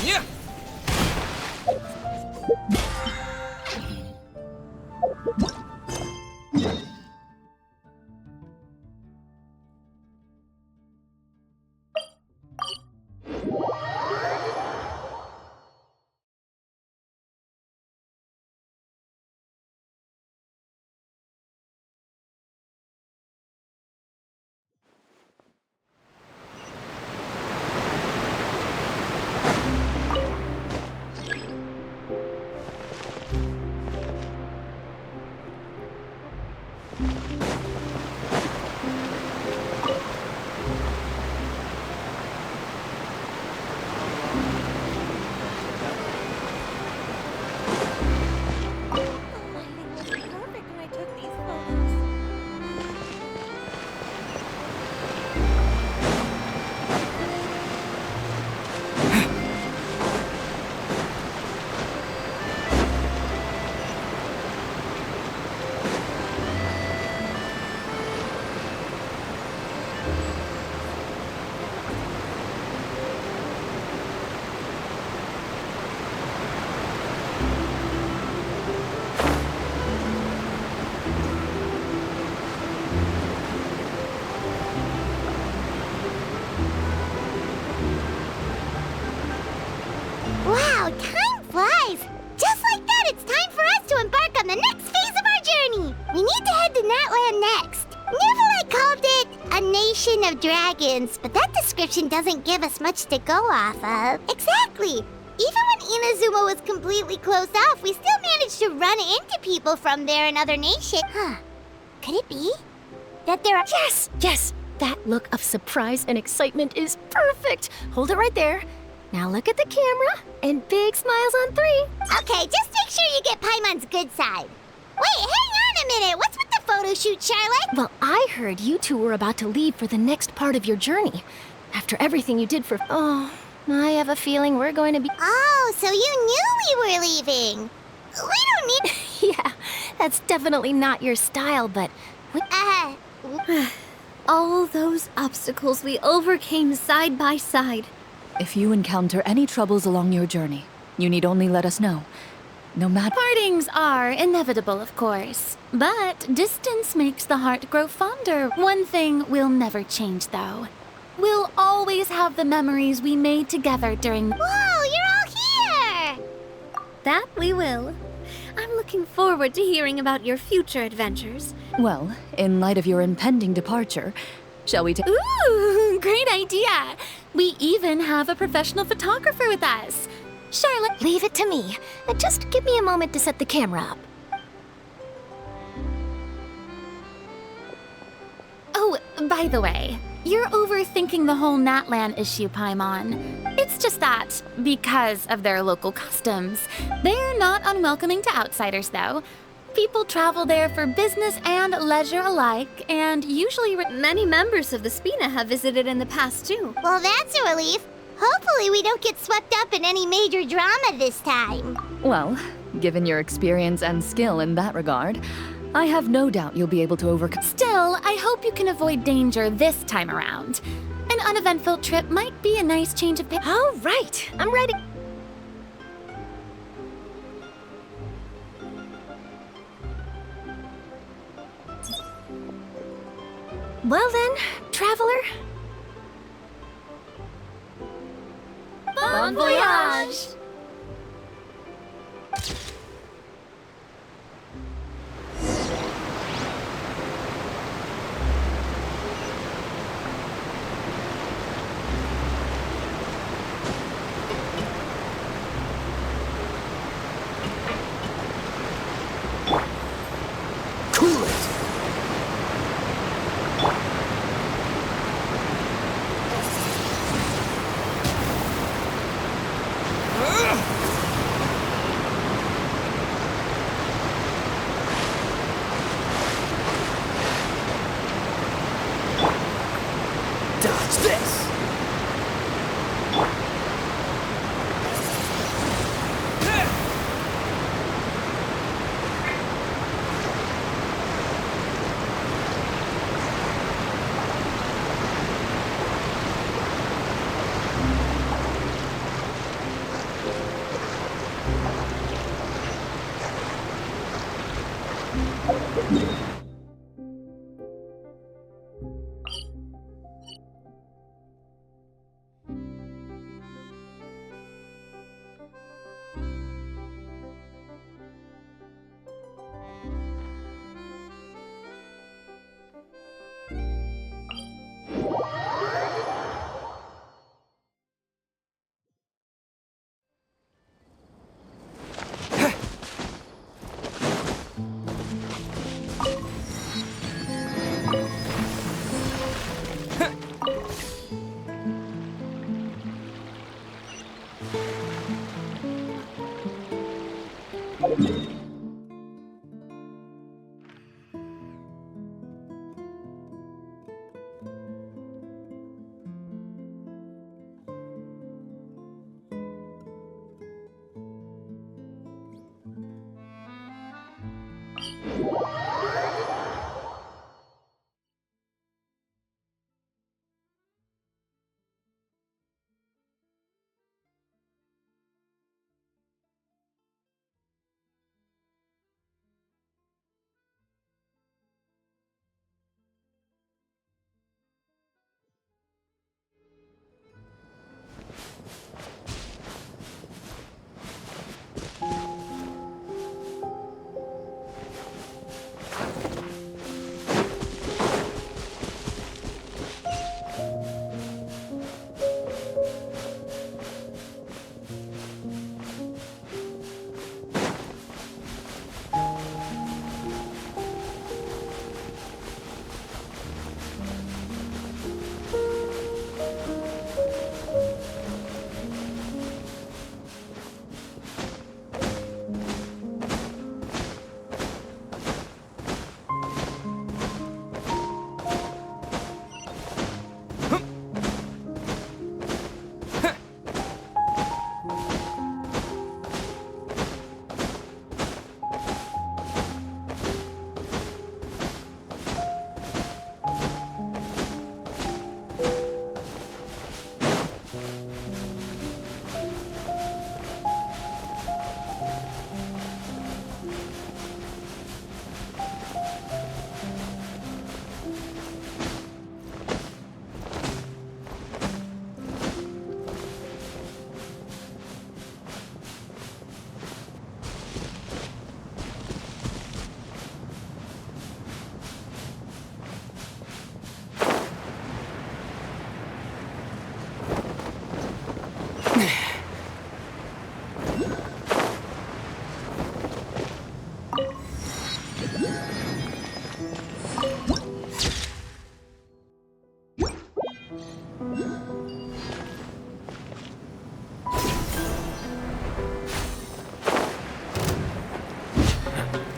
Yeah. Lighting was perfect when I took these photos. Wow, time flies! Just like that, it's time for us to embark on the next phase of our journey! We need to head to Natlan next. Neville called it a nation of dragons, but that description doesn't give us much to go off of. Exactly! Even when Inazuma was completely closed off, we still managed to run into people from there in other nations. Huh. Could it be that there are— Yes, yes! That look of surprise and excitement is perfect! Hold it right there. Now look at the camera, and big smiles on 3. Okay, just make sure you get Paimon's good side. Wait, hang on a minute! What's with the photo shoot, Charlotte? Well, I heard you two were about to leave for the next part of your journey. After everything you did for— Oh, I have a feeling we're going to be— Oh, so you knew we were leaving. We don't need— Yeah, that's definitely not your style, but— All those obstacles we overcame side by side. If you encounter any troubles along your journey, you need only let us know. No matter— Partings are inevitable, of course, but distance makes the heart grow fonder. One thing will never change, though. We'll always have the memories we made together during— Whoa, you're all here! That we will. I'm looking forward to hearing about your future adventures. Well, in light of your impending departure, shall we take— Ooh, great idea! We even have a professional photographer with us. Charlotte, leave it to me. Just give me a moment to set the camera up. oh, by the way, you're overthinking the whole Natlan issue, Paimon. It's just that, because of their local customs, they're not unwelcoming to outsiders, though. People travel there for business and leisure alike, and usually— Many members of the Spina have visited in the past, too. Well, that's a relief. Hopefully we don't get swept up in any major drama this time. Well, given your experience and skill in that regard, I have no doubt you'll be able to overcome— Still, I hope you can avoid danger this time around. An uneventful trip might be a nice change of pace. All right, I'm ready. Well then, traveler. Bon voyage!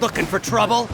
Looking for trouble?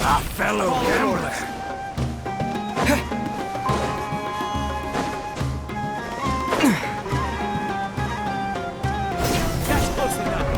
Ah, fellow gambler! That's close enough.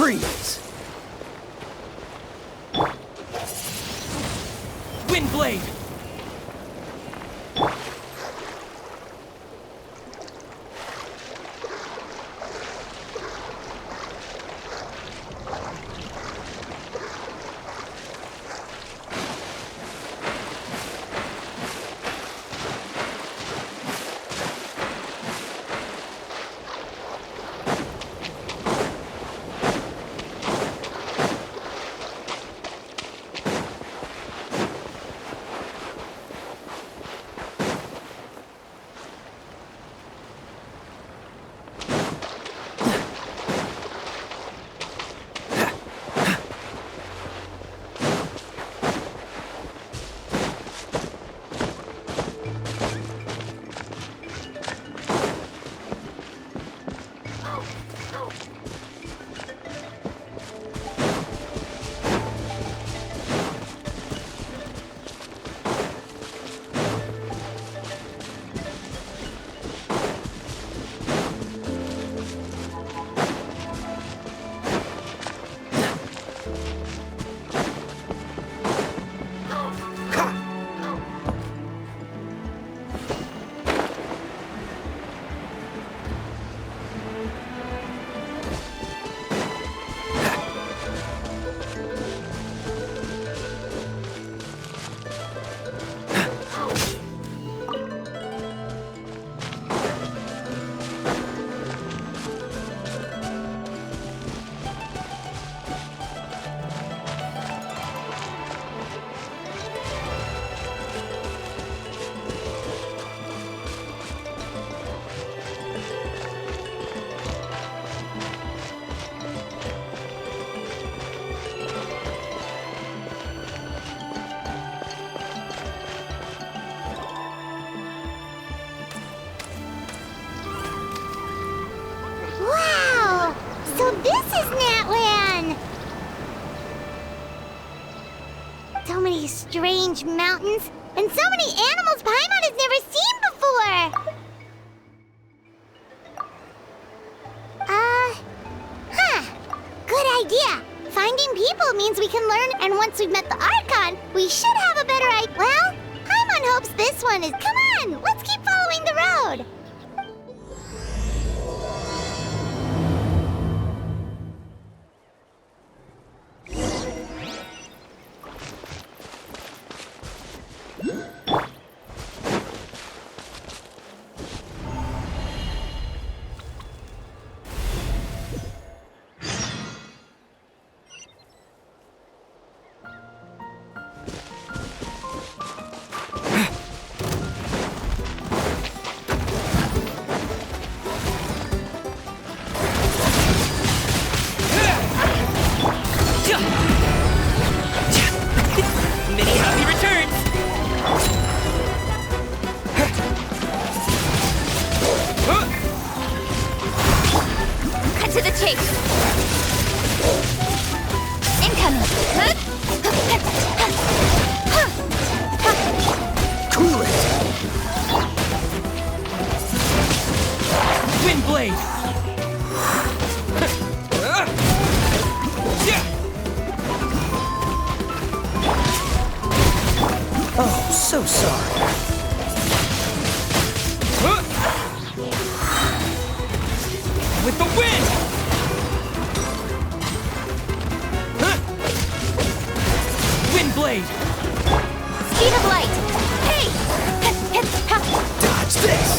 Freeze! Windblade! These strange mountains, and so many animals Paimon has never seen before! Good idea! Finding people means we can learn, and once we've met the Archon, we should have a better idea. Well, Paimon hopes this one is. Come on, let's keep following the road! Many happy returns! Cut to the chase. Incoming. Cool it! Wind blade! Oh, so sorry. With the wind! Wind blade! Speed of light. Hey! Dodge this!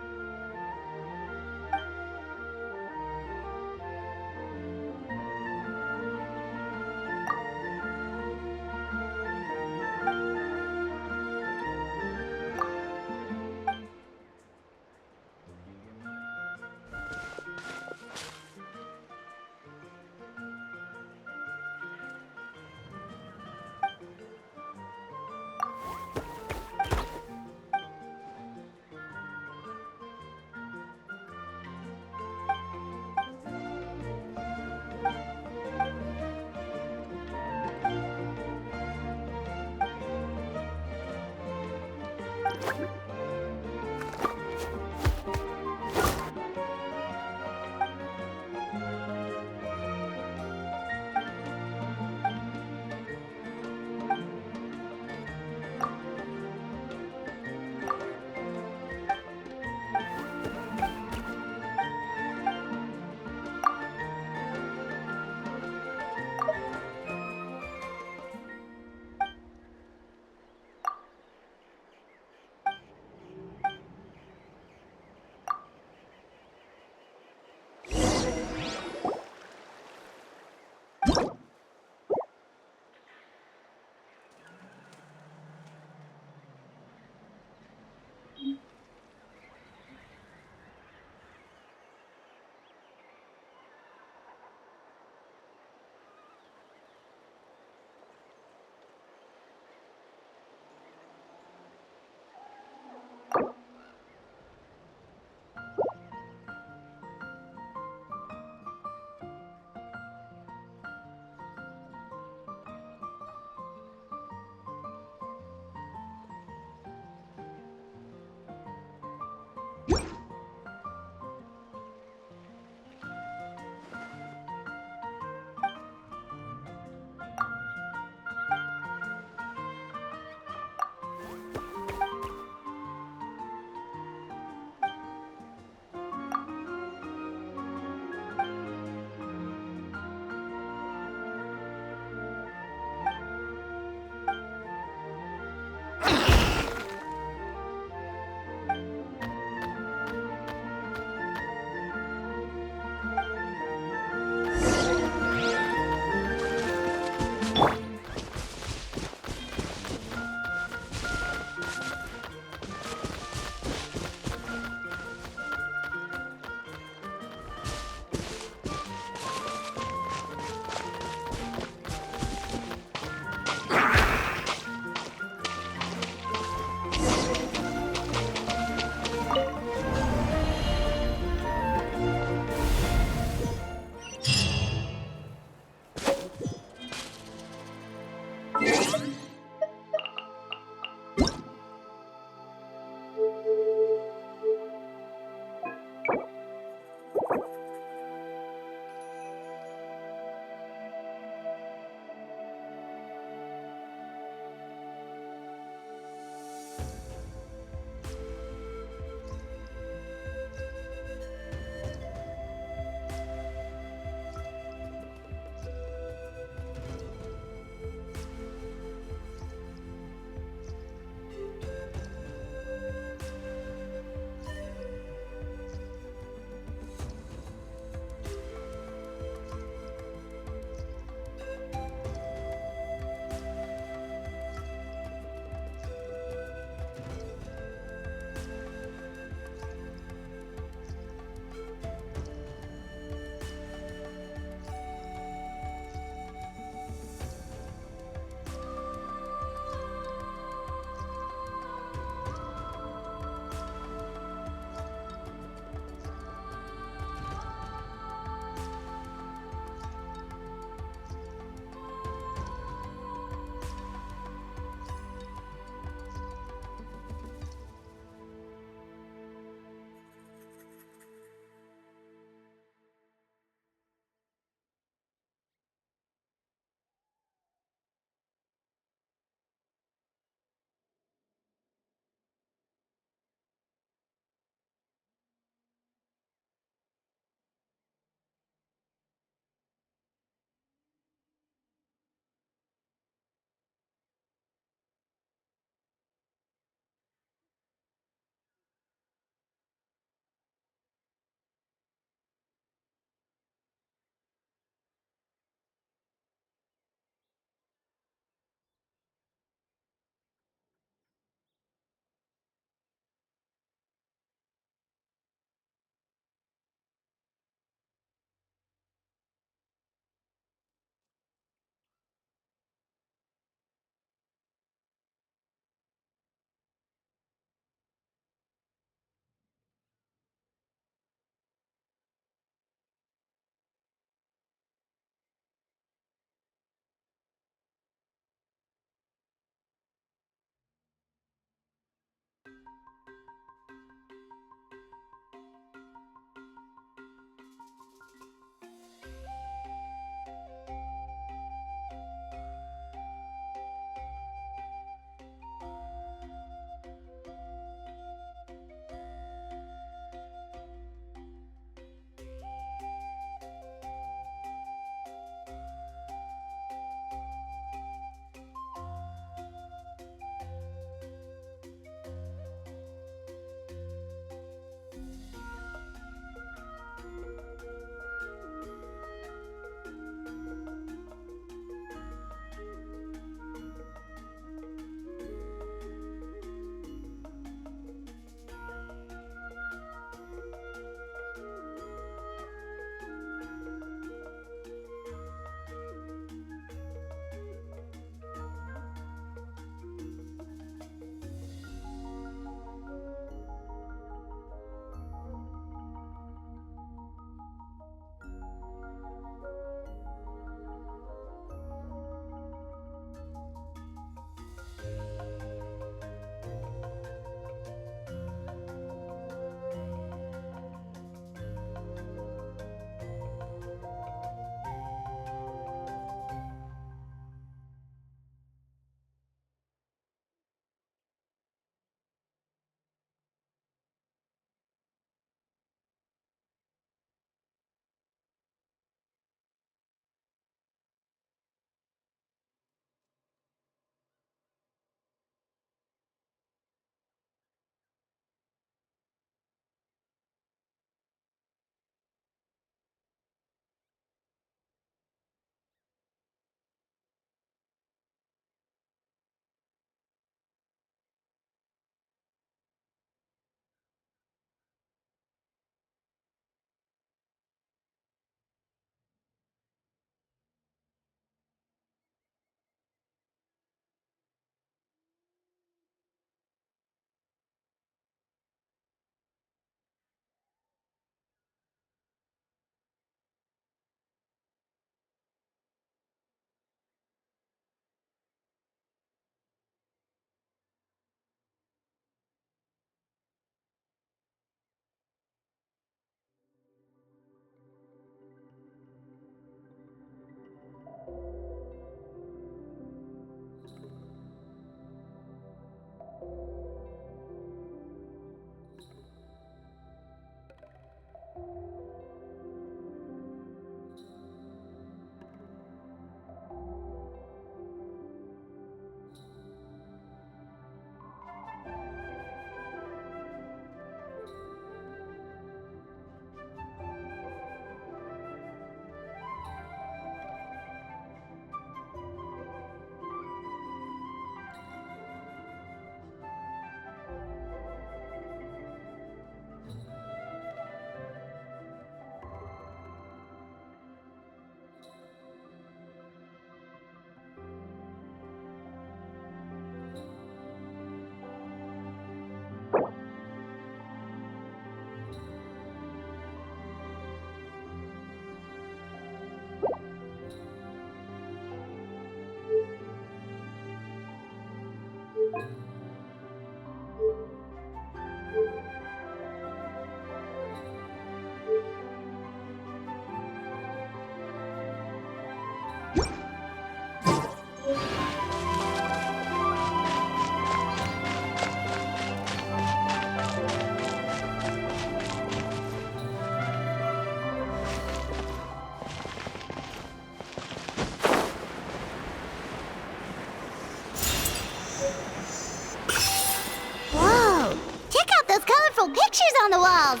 pictures on the walls.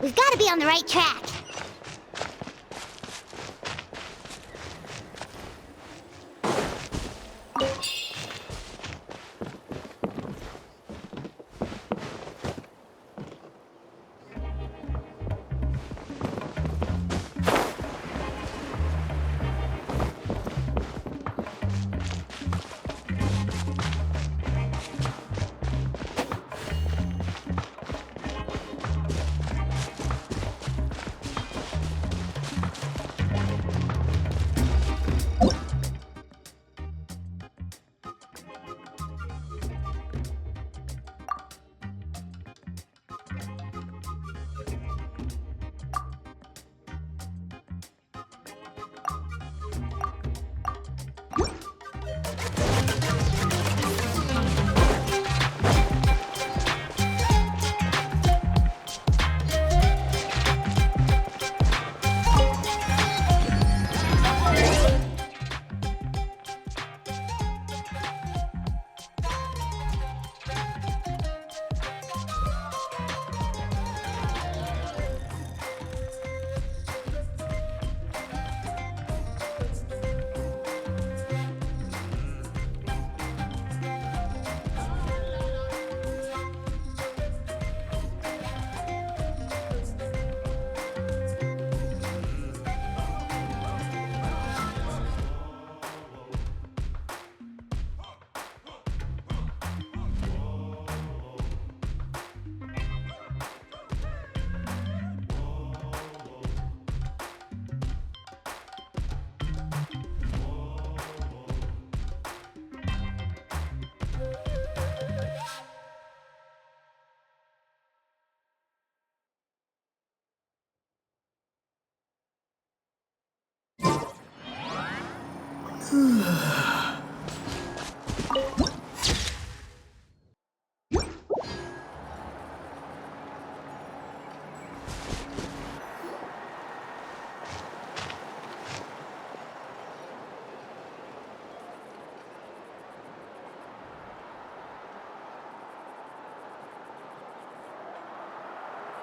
We've got to be on the right track.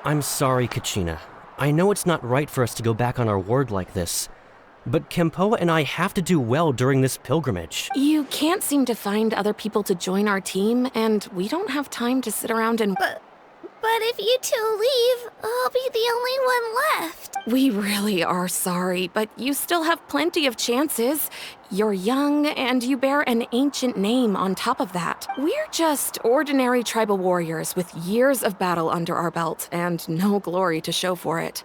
I'm sorry, Kachina. I know it's not right for us to go back on our word like this, but Kempoa and I have to do well during this pilgrimage. You can't seem to find other people to join our team, and we don't have time to sit around and... But if you two leave, I'll be the only one left. We really are sorry, but you still have plenty of chances. You're young, and you bear an ancient name on top of that. We're just ordinary tribal warriors with years of battle under our belt, and no glory to show for it.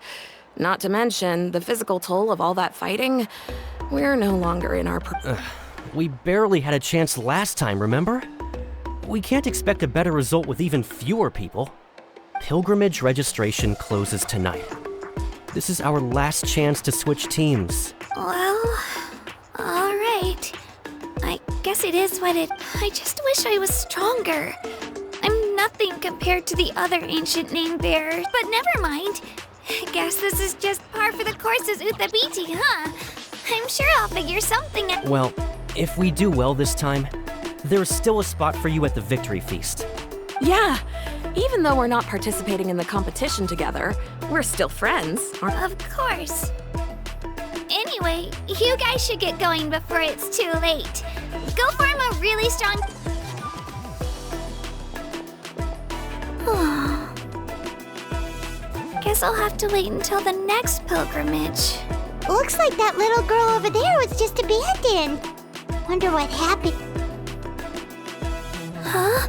Not to mention the physical toll of all that fighting. We're no longer in our... We barely had a chance last time, remember? We can't expect a better result with even fewer people. Pilgrimage registration closes tonight. This is our last chance to switch teams. Well, alright. I guess it is what it... I just wish I was stronger. I'm nothing compared to the other ancient name bearers, but never mind. Guess this is just par for the course as Uthabiti, huh? I'm sure I'll figure something out. Well, if we do well this time, there's still a spot for you at the victory feast. Yeah, even though we're not participating in the competition together, we're still friends, aren't we? Of course. Anyway, you guys should get going before it's too late. Go form a really strong... Guess I'll have to wait until the next pilgrimage. Looks like that little girl over there was just abandoned. Wonder what happened. Huh?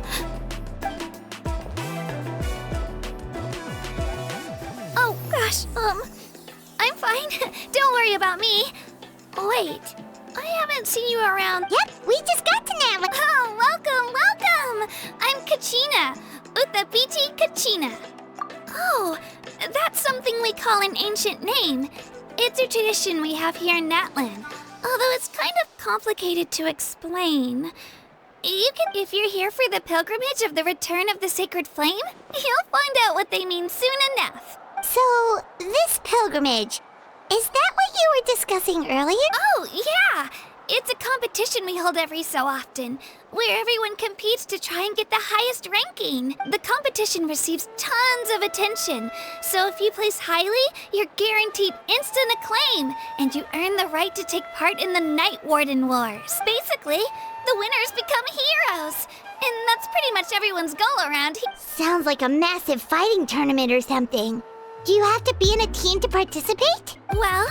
Oh, gosh, I'm fine. Don't worry about me. Wait, I haven't seen you around. Yep, we just got to Natlan. Oh, welcome! I'm Kachina. Uthabiti Kachina. Oh, that's something we call an ancient name. It's a tradition we have here in Natlan, although it's kind of complicated to explain. If you're here for the pilgrimage of the return of the sacred flame, you'll find out what they mean soon enough. So, this pilgrimage, is that what you were discussing earlier? Oh, yeah! It's a competition we hold every so often, where everyone competes to try and get the highest ranking. The competition receives tons of attention, so if you place highly, you're guaranteed instant acclaim, and you earn the right to take part in the Night Warden Wars. Basically, the winners become heroes, and that's pretty much everyone's goal around here. Sounds like a massive fighting tournament or something. Do you have to be in a team to participate? Well,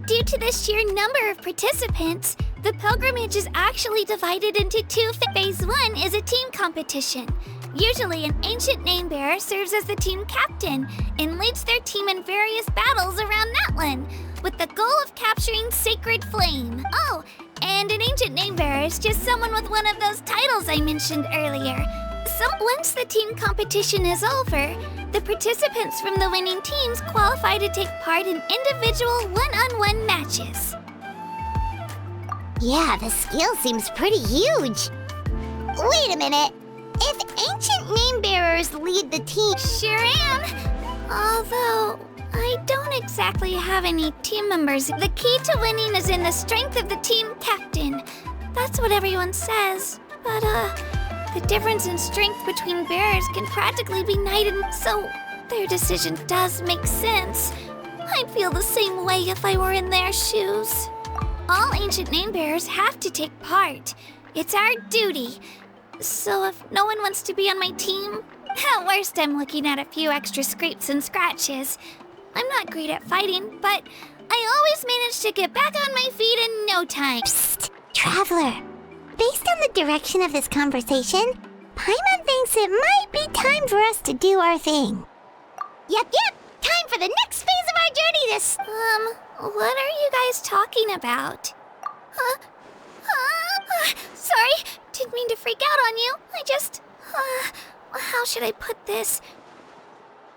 due to the sheer number of participants, the pilgrimage is actually divided into two. Phase 1 is a team competition. Usually, an ancient name bearer serves as the team captain and leads their team in various battles around Natlan, with the goal of capturing Sacred Flame. Oh, and an ancient name bearer is just someone with one of those titles I mentioned earlier. So once the team competition is over, the participants from the winning teams qualify to take part in individual one-on-one matches. Yeah, the skill seems pretty huge. Wait a minute. If ancient name bearers lead the team... Sure am. Although, I don't exactly have any team members. The key to winning is in the strength of the team captain. That's what everyone says. But, the difference in strength between bearers can practically be night and... So, their decision does make sense. I'd feel the same way if I were in their shoes. All ancient name bearers have to take part. It's our duty. So if no one wants to be on my team, at worst I'm looking at a few extra scrapes and scratches. I'm not great at fighting, but I always manage to get back on my feet in no time. Psst, Traveler. Based on the direction of this conversation, Paimon thinks it might be time for us to do our thing. Yep, time for the next phase of our journey What are you guys talking about? Sorry, didn't mean to freak out on you. How should I put this?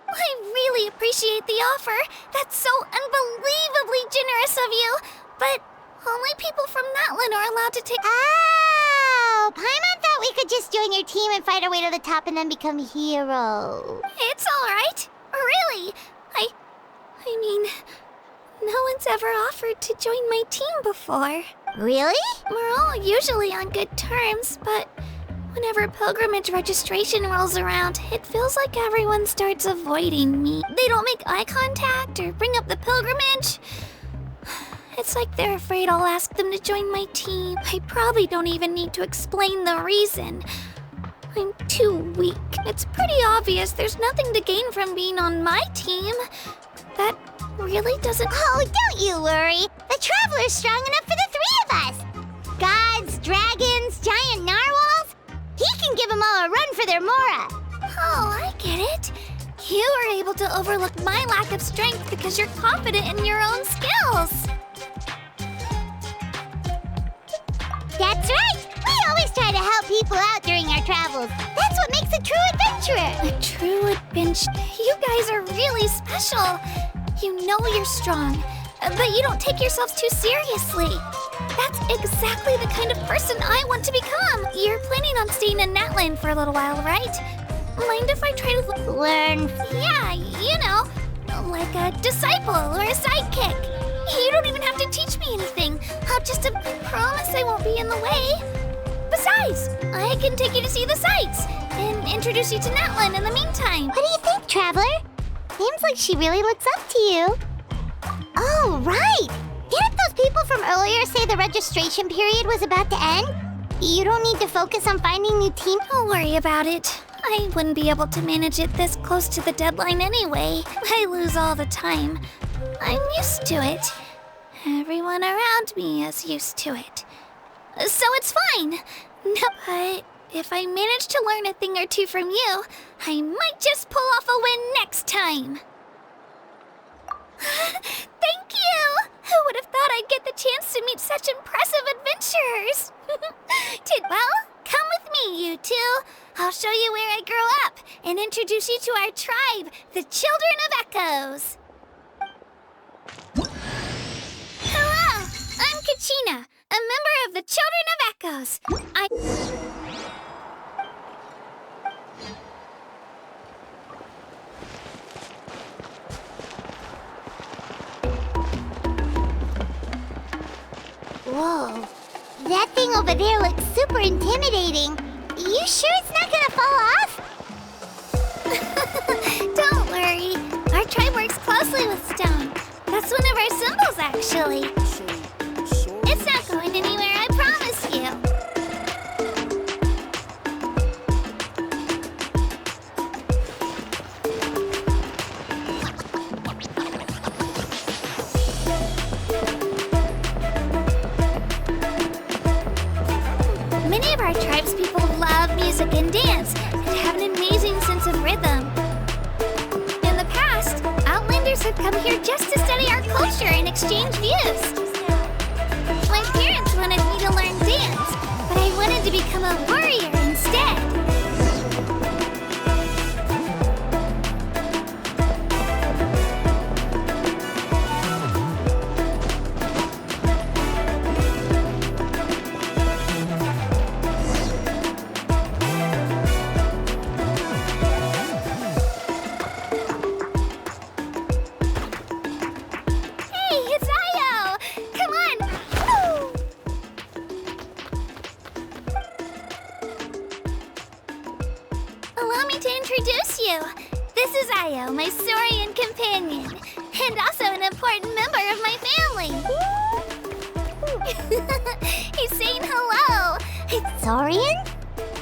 I really appreciate the offer. That's so unbelievably generous of you. But only people from Natlan are allowed to take... Oh, Paimon thought we could just join your team and fight our way to the top and then become heroes. It's all right. Really. I mean, no one's ever offered to join my team before. Really? We're all usually on good terms, but whenever pilgrimage registration rolls around, it feels like everyone starts avoiding me. They don't make eye contact or bring up the pilgrimage. It's like they're afraid I'll ask them to join my team. I probably don't even need to explain the reason. I'm too weak. It's pretty obvious there's nothing to gain from being on my team. That really doesn't... Oh, don't you worry. The Traveler's strong enough for the three of us. Gods, dragons, giant narwhals. He can give them all a run for their Mora. Oh, I get it. You are able to overlook my lack of strength because you're confident in your own skills. That's right. We always try to help people out during our travels. That's what makes a true adventurer. A true adventure. You guys are really special. You know you're strong, but you don't take yourselves too seriously. That's exactly the kind of person I want to become. You're planning on staying in Natlan for a little while, right? Mind if I try to Learn. Yeah, you know, like a disciple or a sidekick. You don't even have to teach me anything. I'll just promise I won't be in the way. Besides, I can take you to see the sights and introduce you to Natlan in the meantime. What do you think, Traveler? Seems like she really looks up to you. Oh, right! Didn't those people from earlier say the registration period was about to end? You don't need to focus on finding new team. Don't worry about it. I wouldn't be able to manage it this close to the deadline anyway. I lose all the time. I'm used to it. Everyone around me is used to it. So it's fine. No, but if I manage to learn a thing or two from you, I might just pull off a win next time. Thank you! Who would have thought I'd get the chance to meet such impressive adventurers? Well, come with me, you two. I'll show you where I grew up and introduce you to our tribe, the Children of Echoes. Hello, I'm Kachina, a member of the Children of Echoes. Whoa. thing over there looks super intimidating. You sure it's not gonna fall off? Don't worry. Our tribe works closely with stone. That's one of our symbols, actually. It's not going anywhere, I promise you. Many of our tribespeople love music and dance and have an amazing sense of rhythm. In the past, Outlanders had come here just to study our culture and exchange views. My parents wanted me to learn dance, but I wanted to become a warrior instead. Hey, it's Io! Come on! Woo! Allow me to introduce you. This is Io, my Saurian companion, and also an important member of my family. He's saying hello. Saurian?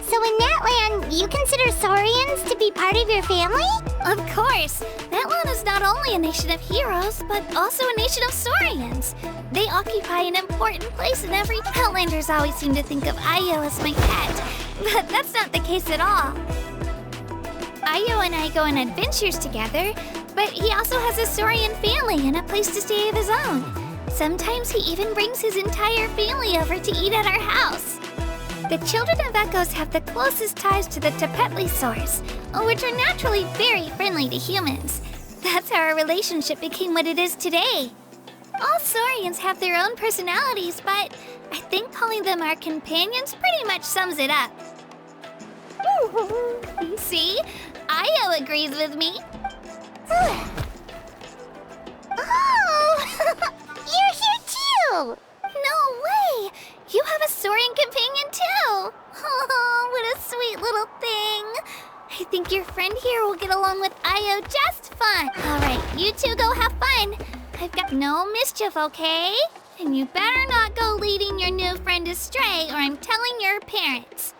So in Natlan, you consider Saurians to be part of your family? Of course, Natlan is not only a nation of heroes, but also a nation of Saurians. They occupy an important place in every... Outlanders always seem to think of Io as my pet, but that's not the case at all. Io and I go on adventures together, but he also has a Saurian family and a place to stay of his own. Sometimes he even brings his entire family over to eat at our house. The children of Echoes have the closest ties to the Tepetlisaurs, which are naturally very friendly to humans. That's how our relationship became what it is today. All Saurians have their own personalities, but I think calling them our companions pretty much sums it up. See? Io agrees with me. Oh! You're here too! No way! You have a Saurian companion too! Oh, what a sweet little thing! I think your friend here will get along with Io just fine. Alright, you two go have fun. I've got no mischief, okay? And you better not go leading your new friend astray or I'm telling your parents.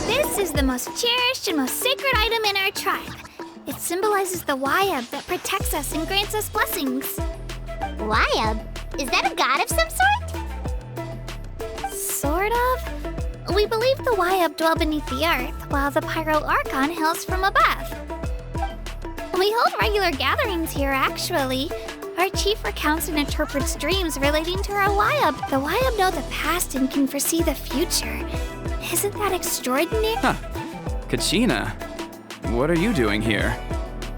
This is the most cherished and most sacred item in our tribe. It symbolizes the Wayab that protects us and grants us blessings. Wayab? Is that a god of some sort? Sort of. We believe the Wayab dwell beneath the earth, while the Pyro Archon hails from above. We hold regular gatherings here, actually. Our chief recounts and interprets dreams relating to our Wayab. The Wayab know the past and can foresee the future. Isn't that extraordinary? Huh. Kachina, what are you doing here?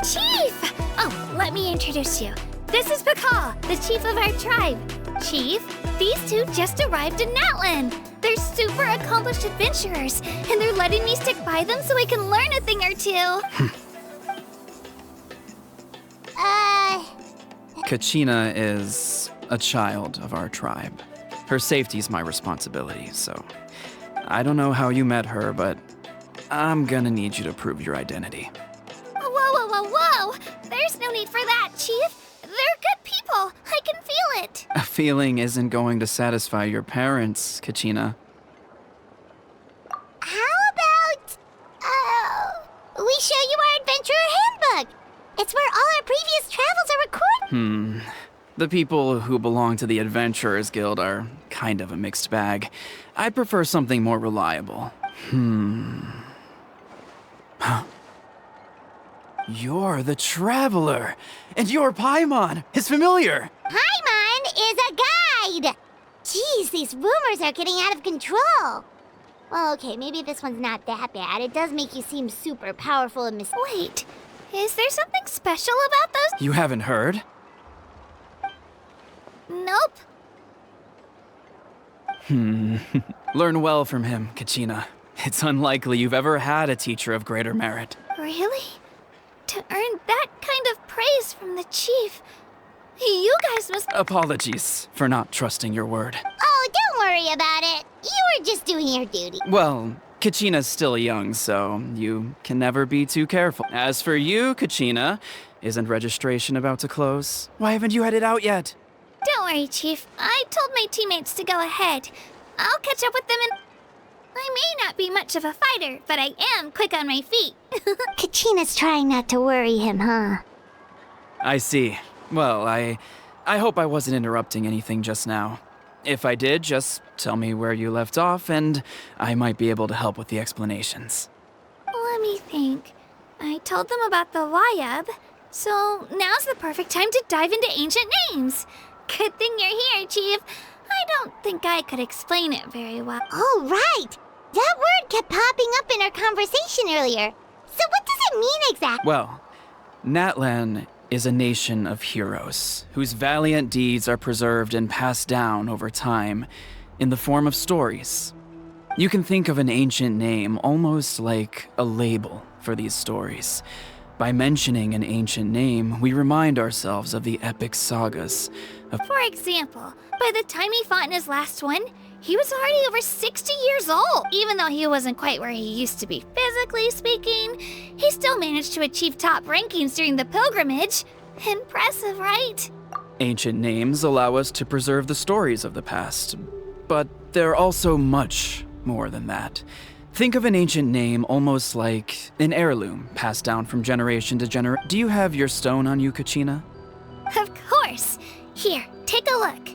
Chief! Oh, let me introduce you. This is Pakal, the chief of our tribe. Chief, these two just arrived in Natlan. They're super accomplished adventurers, and they're letting me stick by them so I can learn a thing or two. Kachina is a child of our tribe. Her safety's my responsibility, so I don't know how you met her, but I'm gonna need you to prove your identity. Whoa, whoa, whoa, whoa! There's no need for that, Chief. They're good people. I can feel it. A feeling isn't going to satisfy your parents, Kachina. How about, we show you our adventurer handbook? It's where all our previous travels are recorded. The people who belong to the Adventurers Guild are kind of a mixed bag. I'd prefer something more reliable. You're the Traveler, and your Paimon is familiar. Paimon is a guide! Jeez, these rumors are getting out of control. Well, okay, maybe this one's not that bad. It does make you seem super powerful and Wait, is there something special about those? You haven't heard? Nope. Learn well from him, Kachina. It's unlikely you've ever had a teacher of greater merit. Really? To earn that kind of praise from the chief, you guys must... Apologies for not trusting your word. Oh, don't worry about it. You were just doing your duty. Well, Kachina's still young, so you can never be too careful. As for you, Kachina, isn't registration about to close? Why haven't you headed out yet? Don't worry, Chief. I told my teammates to go ahead. I'll catch up with them and... I may not be much of a fighter, but I am quick on my feet. Kachina's trying not to worry him, huh? I see. Well, I hope I wasn't interrupting anything just now. If I did, just tell me where you left off, and I might be able to help with the explanations. Let me think. I told them about the Wayab, so now's the perfect time to dive into ancient names. Good thing you're here, Chief. I don't think I could explain it very well. Oh, right! That word kept popping up in our conversation earlier. So what does it mean exactly? Well, Natlan is a nation of heroes whose valiant deeds are preserved and passed down over time in the form of stories. You can think of an ancient name almost like a label for these stories. By mentioning an ancient name, we remind ourselves of the epic sagas of... For example, by the time he fought in his last one, he was already over 60 years old. Even though he wasn't quite where he used to be physically speaking, he still managed to achieve top rankings during the pilgrimage. Impressive, right? Ancient names allow us to preserve the stories of the past, but they're also much more than that. Think of an ancient name almost like an heirloom passed down from generation to generation. Do you have your stone on you, Kachina? Of course. Here, take a look.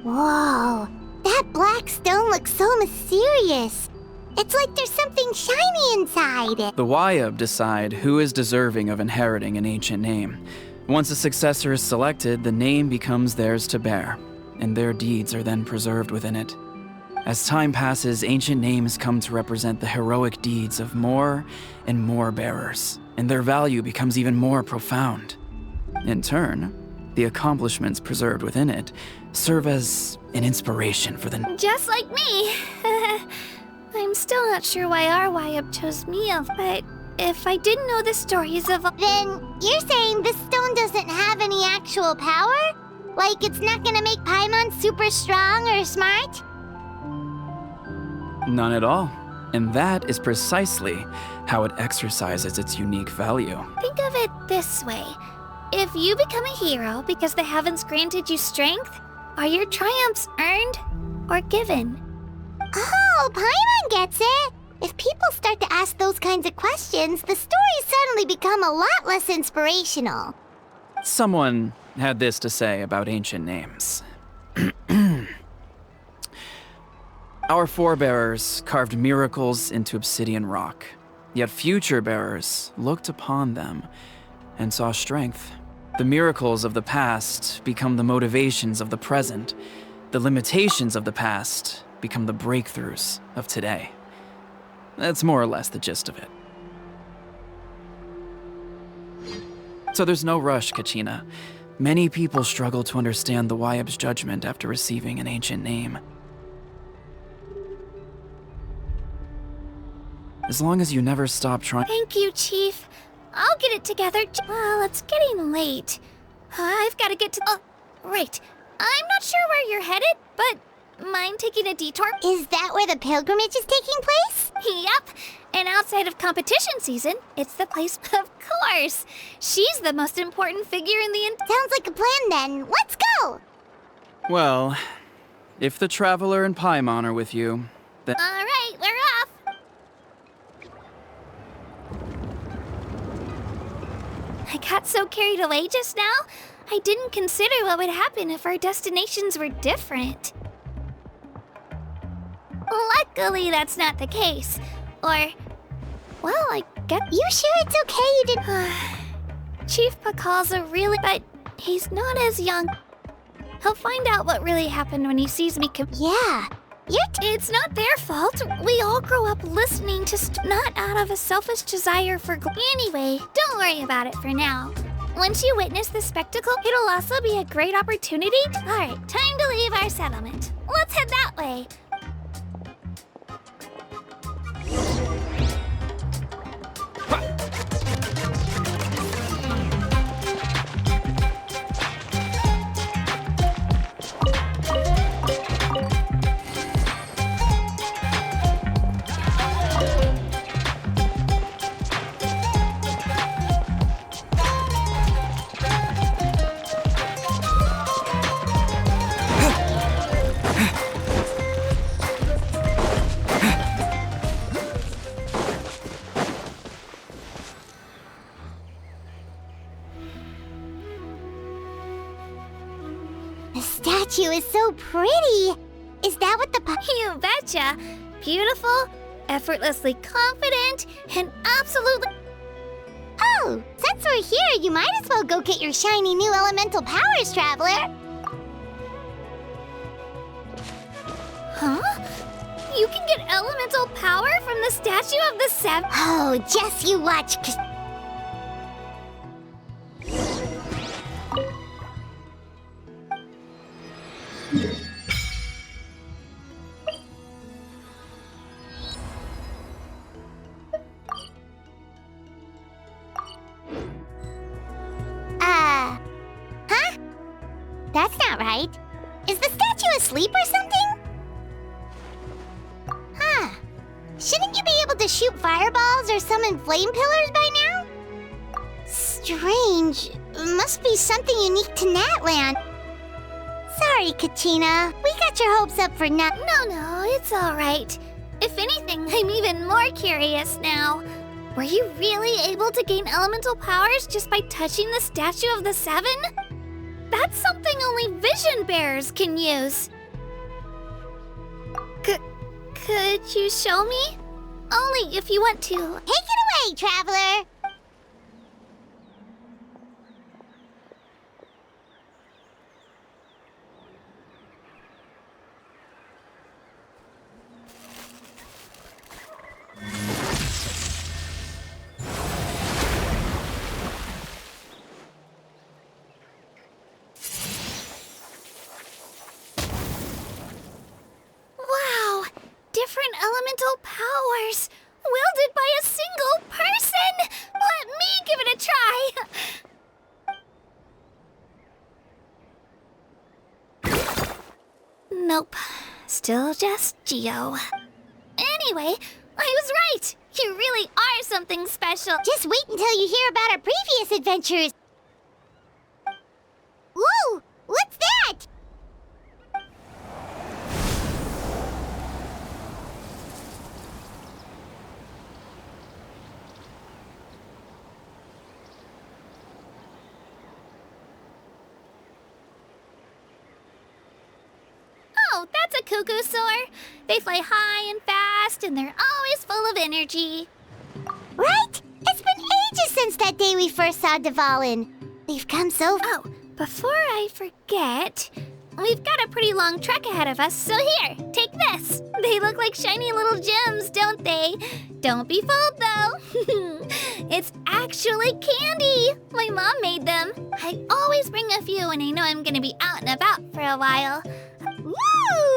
Whoa, that black stone looks so mysterious. It's like there's something shiny inside it. The Wayab decide who is deserving of inheriting an ancient name. Once a successor is selected, the name becomes theirs to bear, and their deeds are then preserved within it. As time passes, ancient names come to represent the heroic deeds of more and more bearers, and their value becomes even more profound. In turn, the accomplishments preserved within it serve as an inspiration for the... Just like me. I'm still not sure why our Wayab chose me, but if I didn't know the stories of... Then you're saying this stone doesn't have any actual power? Like it's not gonna make Paimon super strong or smart? None at all. And that is precisely how it exercises its unique value. Think of it this way. If you become a hero because the heavens granted you strength, are your triumphs earned or given? Oh, Paimon gets it! If people start to ask those kinds of questions, the stories suddenly become a lot less inspirational. Someone had this to say about ancient names. Our forebears carved miracles into obsidian rock, yet future bearers looked upon them and saw strength. The miracles of the past become the motivations of the present. The limitations of the past become the breakthroughs of today. That's more or less the gist of it. So there's no rush, Kachina. Many people struggle to understand the Wayab's judgment after receiving an ancient name. As long as you never stop trying... Thank you, Chief. I'll get it together. Well, it's getting late. I've got to get to... Oh, right. I'm not sure where you're headed, but mind taking a detour? Is that where the pilgrimage is taking place? Yep. And outside of competition season, it's the place, of course. She's the most important figure in the... Sounds like a plan then. Let's go! Well, if the Traveler and Paimon are with you, then... All right, we're off. I got so carried away just now, I didn't consider what would happen if our destinations were different. Luckily, that's not the case. Or, well, I get... You sure it's okay you didn't... Chief Pakal's a really... But he's not as young. He'll find out what really happened when he sees me Yeah, It's not their fault. We all grow up listening to not out of a selfish desire for... Anyway, don't worry about it for now. Once you witness the spectacle, it'll also be a great opportunity. Alright, time to leave our settlement. Let's head that way. The statue is so pretty. Is that what the You betcha. Beautiful, effortlessly confident, and absolutely... Oh, since we're here, you might as well go get your shiny new elemental powers, Traveler. Huh? You can get elemental power from the statue of the seven? Oh, just you watch. Huh? That's not right. Is the statue asleep or something? Huh. Shouldn't you be able to shoot fireballs or summon flame pillars by now? Strange. Must be something unique to Natlan. Sorry, Kachina. We got your hopes up for nothing. No, it's all right. If anything, I'm even more curious now. Were you really able to gain elemental powers just by touching the statue of the seven? That's something only vision bearers can use. Could you show me? Only if you want to. Take it away, Traveler. Wow! Different elemental powers! Wielded by a single person! Let me give it a try! Nope. Still just Geo. Anyway, I was right! You really are something special! Just wait until you hear about our previous adventures. Whoa! What's that? Oh, that's a cuckoo soar. They fly high and fast, and they're always full of energy. Right? It's been ages since that day we first saw Dvalin. We've come so far. Oh, before I forget, we've got a pretty long trek ahead of us, so here, take this. They look like shiny little gems, don't they? Don't be fooled, though. It's actually candy. My mom made them. I always bring a few when I know I'm gonna be out and about for a while. Woo!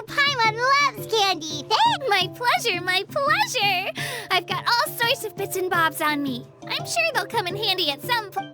Paimon loves candy. Thanks. My pleasure, my pleasure. I've got all sorts of bits and bobs on me. I'm sure they'll come in handy at some point.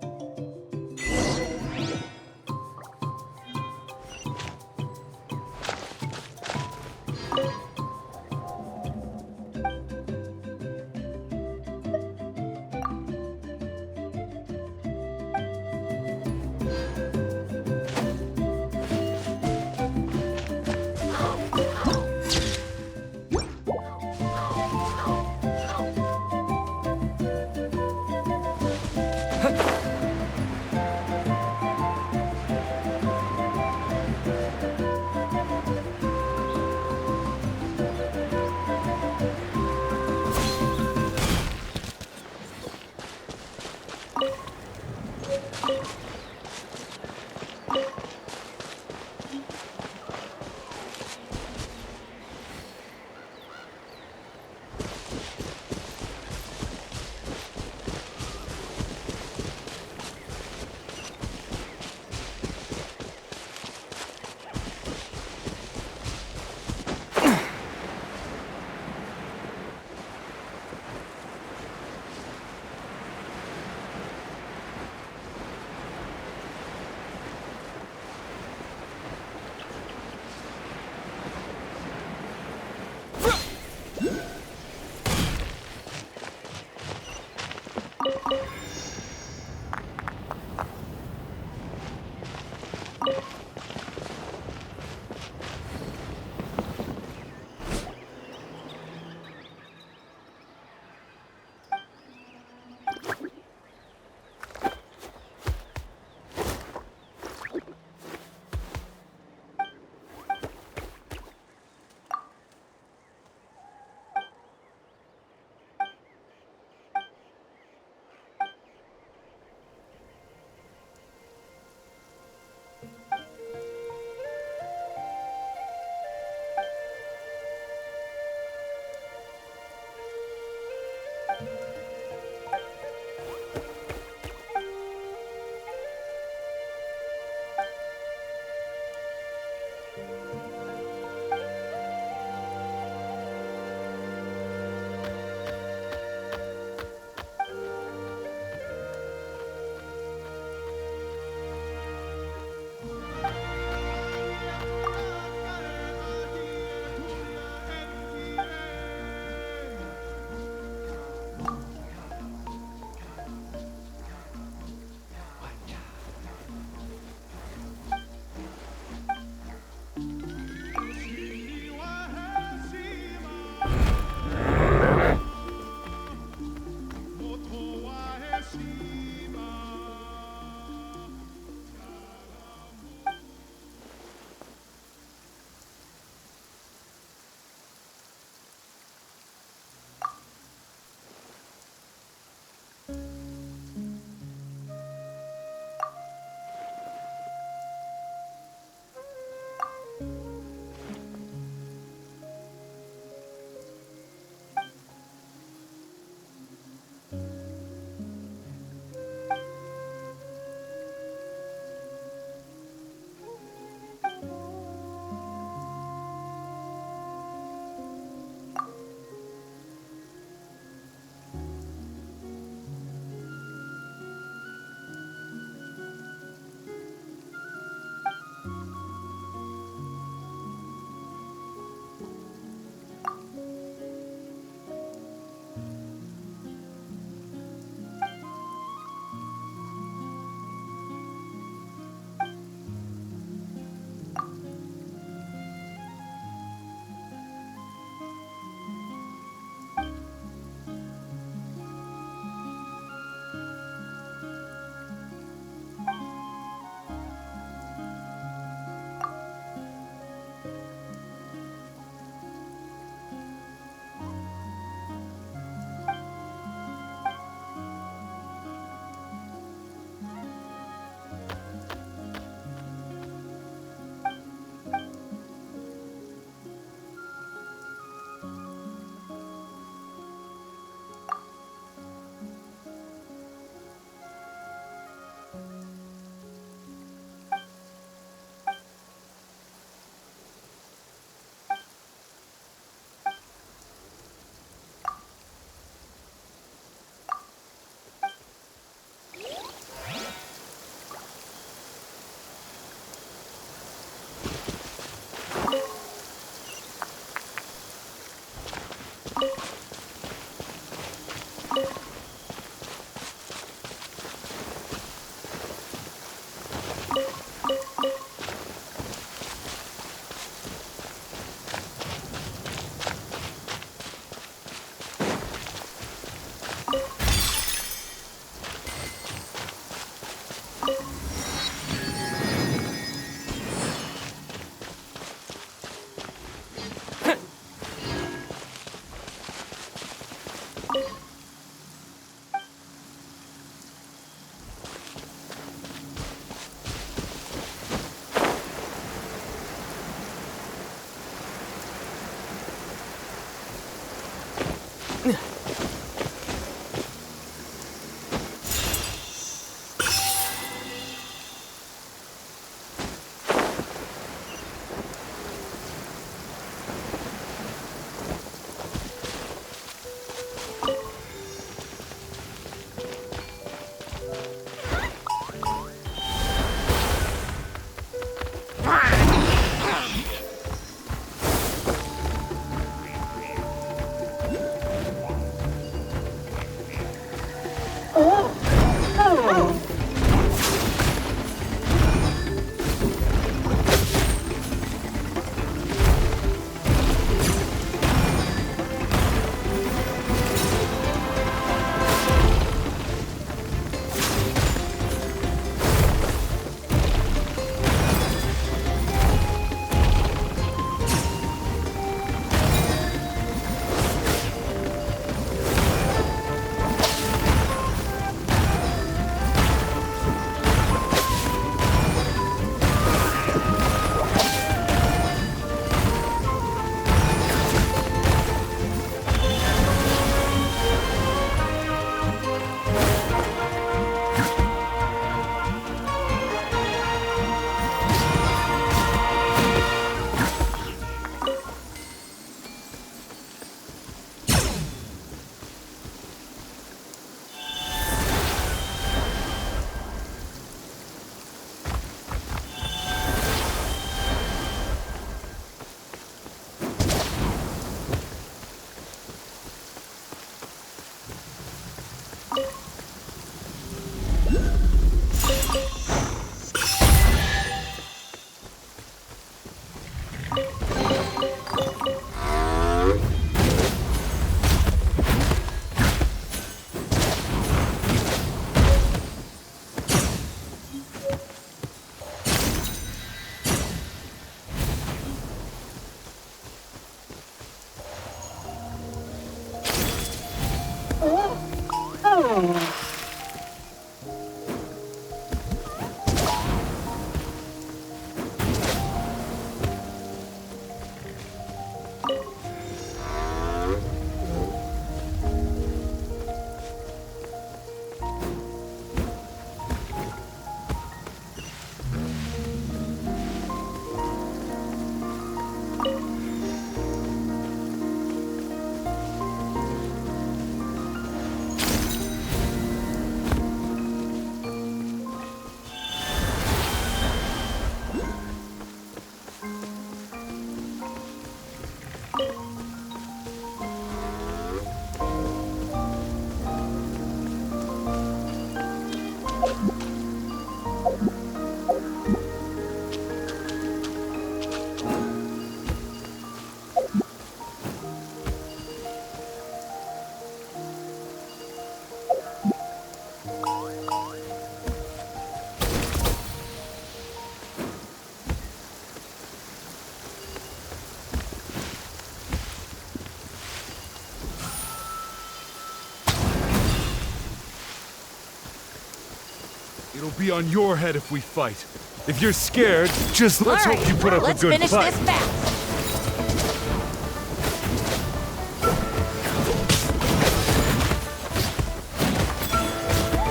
It'll be on your head if we fight. If you're scared, just let's hope you put up a good fight. Let's finish this fast.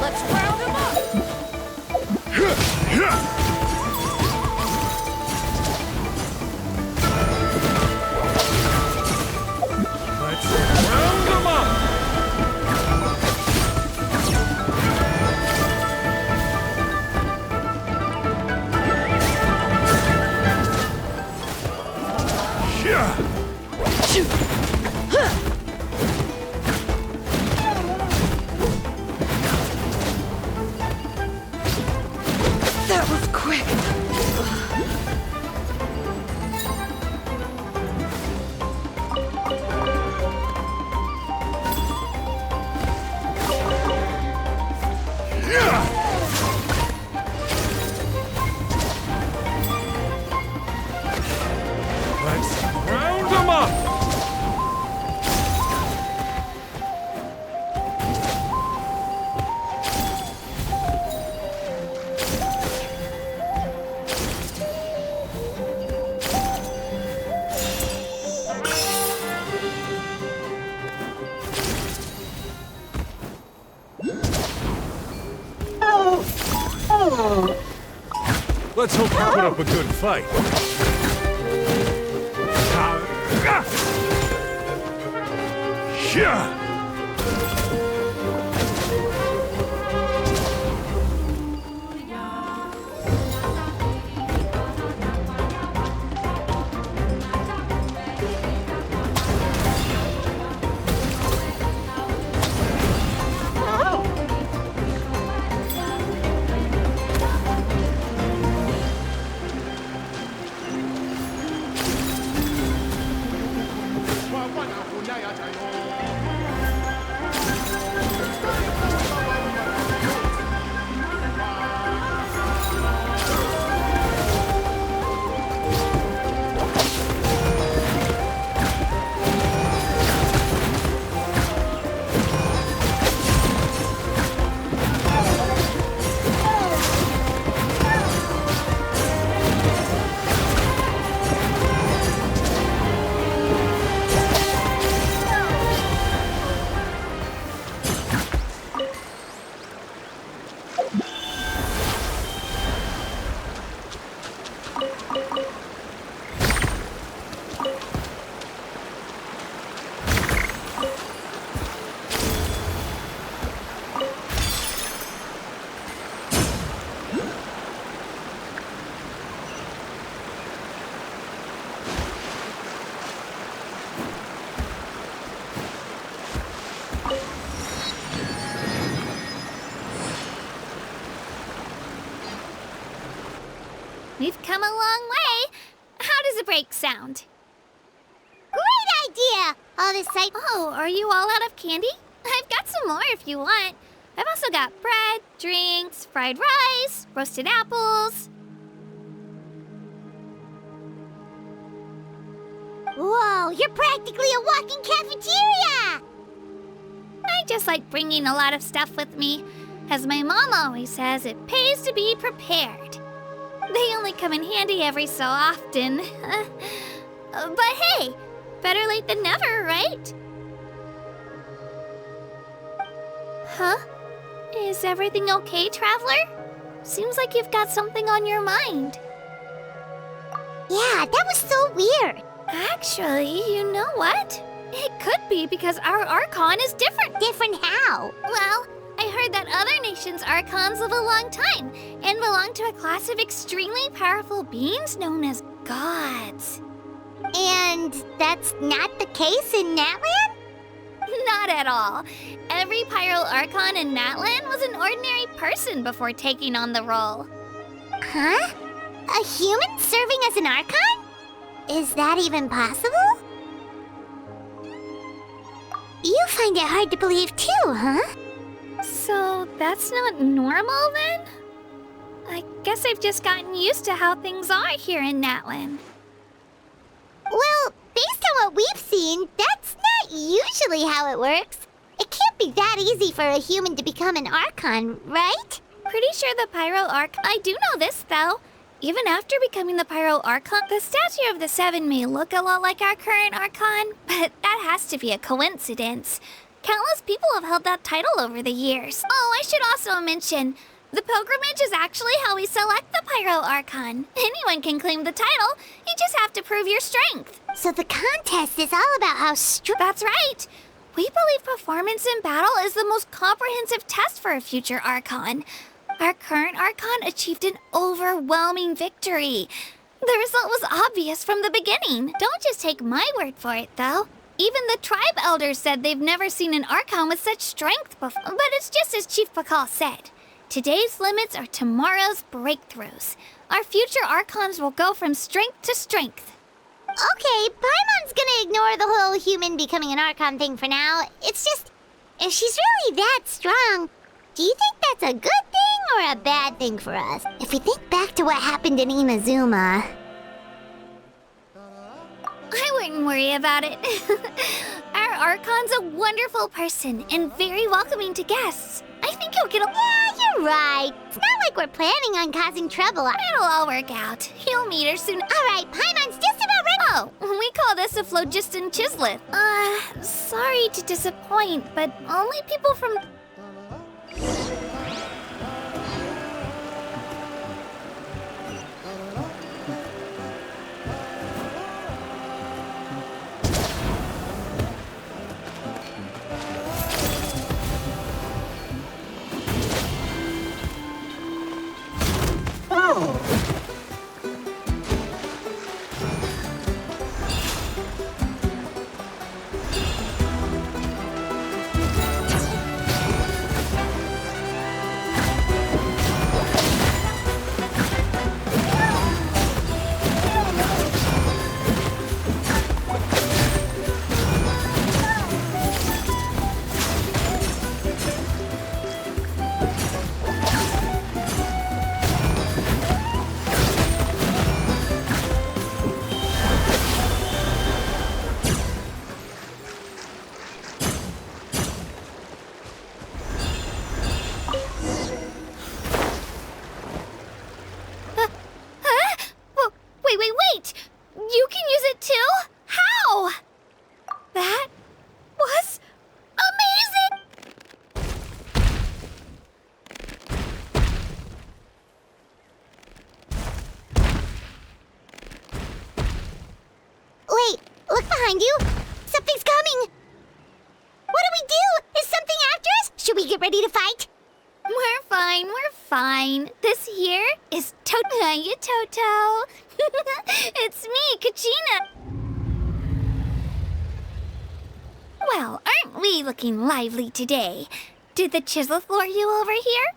Let's round him up. Let's round him up. That was quick. Let's round him up. Let's hope you put up a good fight. Yeah. We've come a long way. How does a break sound? Great idea! All this sight. Oh, are you all out of candy? I've got some more if you want. I've also got bread, drinks, fried rice, roasted apples. Whoa, you're practically a walking cafeteria! I just like bringing a lot of stuff with me. As my mom always says, it pays to be prepared. They only come in handy every so often. But hey, better late than never, right? Huh? Is everything okay, Traveler? Seems like you've got something on your mind. Yeah, that was so weird. Actually, you know what? It could be because our Archon is different. Different how? Well, I heard that other nations' Archons live a long time and belong to a class of extremely powerful beings known as gods. And that's not the case in Natlan? Not at all. Every Pyro Archon in Natlan was an ordinary person before taking on the role. Huh? A human serving as an Archon? Is that even possible? You find it hard to believe too, huh? So that's not normal then? I guess I've just gotten used to how things are here in Natlan. Well, based on what we've seen, that's not usually how it works. It can't be that easy for a human to become an Archon, right? Pretty sure the Pyro Archon... I do know this, though. Even after becoming the Pyro Archon, the statue of the Seven may look a lot like our current Archon, but that has to be a coincidence. Countless people have held that title over the years. Oh, I should also mention, the pilgrimage is actually how we select the Pyro Archon. Anyone can claim the title, you just have to prove your strength. So the contest is all about how That's right. We believe performance in battle is the most comprehensive test for a future Archon. Our current Archon achieved an overwhelming victory. The result was obvious from the beginning. Don't just take my word for it, though. Even the tribe elders said they've never seen an Archon with such strength before. But it's just as Chief Pakal said. Today's limits are tomorrow's breakthroughs. Our future Archons will go from strength to strength. Okay, Paimon's gonna ignore the whole human becoming an Archon thing for now. It's just, if she's really that strong, do you think that's a good thing or a bad thing for us? If we think back to what happened in Inazuma... I wouldn't worry about it. Our Archon's a wonderful person and very welcoming to guests. I think you'll get Yeah, you're right. It's not like we're planning on causing trouble. It'll all work out. You'll meet her soon. All right, Paimon's just about ready. Oh, we call this a phlogiston chislet. Sorry to disappoint, but only people from... Wait! You can use it too? How? That was amazing! Wait, look behind you. Something's coming. What do we do? Is something after us? Should we get ready to fight? We're fine. This here is Hiya, Toto. It's me, Kachina. Well, aren't we looking lively today? Did the chisel lure you over here?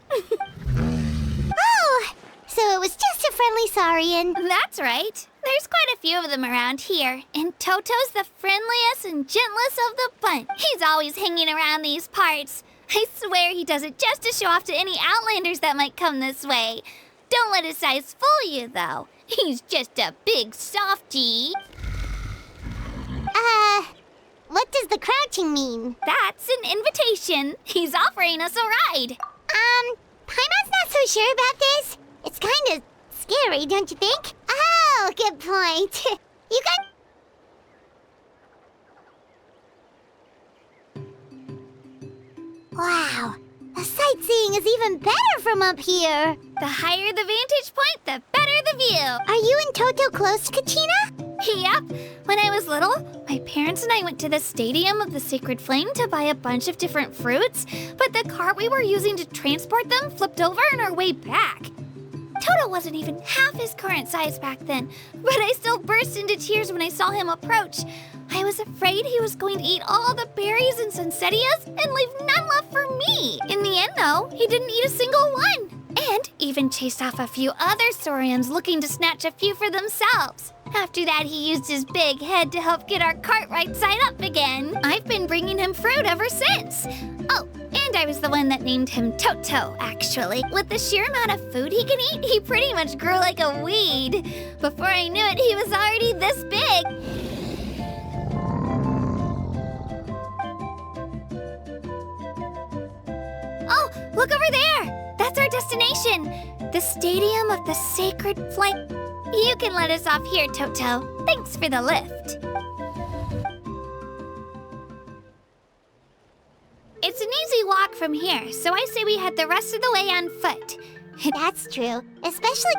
Oh, so it was just a friendly sorry and... That's right. There's quite a few of them around here, and Toto's the friendliest and gentlest of the bunch. He's always hanging around these parts. I swear he does it just to show off to any Outlanders that might come this way. Don't let his size fool you, though. He's just a big softie. What does the crouching mean? That's an invitation. He's offering us a ride. Paimon's not so sure about this. It's kind of scary, don't you think? Oh, good point. You got... Wow, the sightseeing is even better from up here. The higher the vantage point, the better the view. Are you and Toto close, Kachina? Yep. When I was little, my parents and I went to the Stadium of the Sacred Flame to buy a bunch of different fruits, but the cart we were using to transport them flipped over on our way back. Toto wasn't even half his current size back then, but I still burst into tears when I saw him approach. I was afraid he was going to eat all the berries and sunsettias and leave none left for me. In the end, though, he didn't eat a single one, and even chased off a few other saurians looking to snatch a few for themselves. After that, he used his big head to help get our cart right side up again. I've been bringing him fruit ever since. Oh, and I was the one that named him Toto, actually. With the sheer amount of food he can eat, he pretty much grew like a weed. Before I knew it, he was already this big. Oh, look over there! That's our destination! The Stadium of the Sacred Flame. You can let us off here, Toto. Thanks for the lift. It's an easy walk from here, so I say we head the rest of the way on foot. That's true, especially...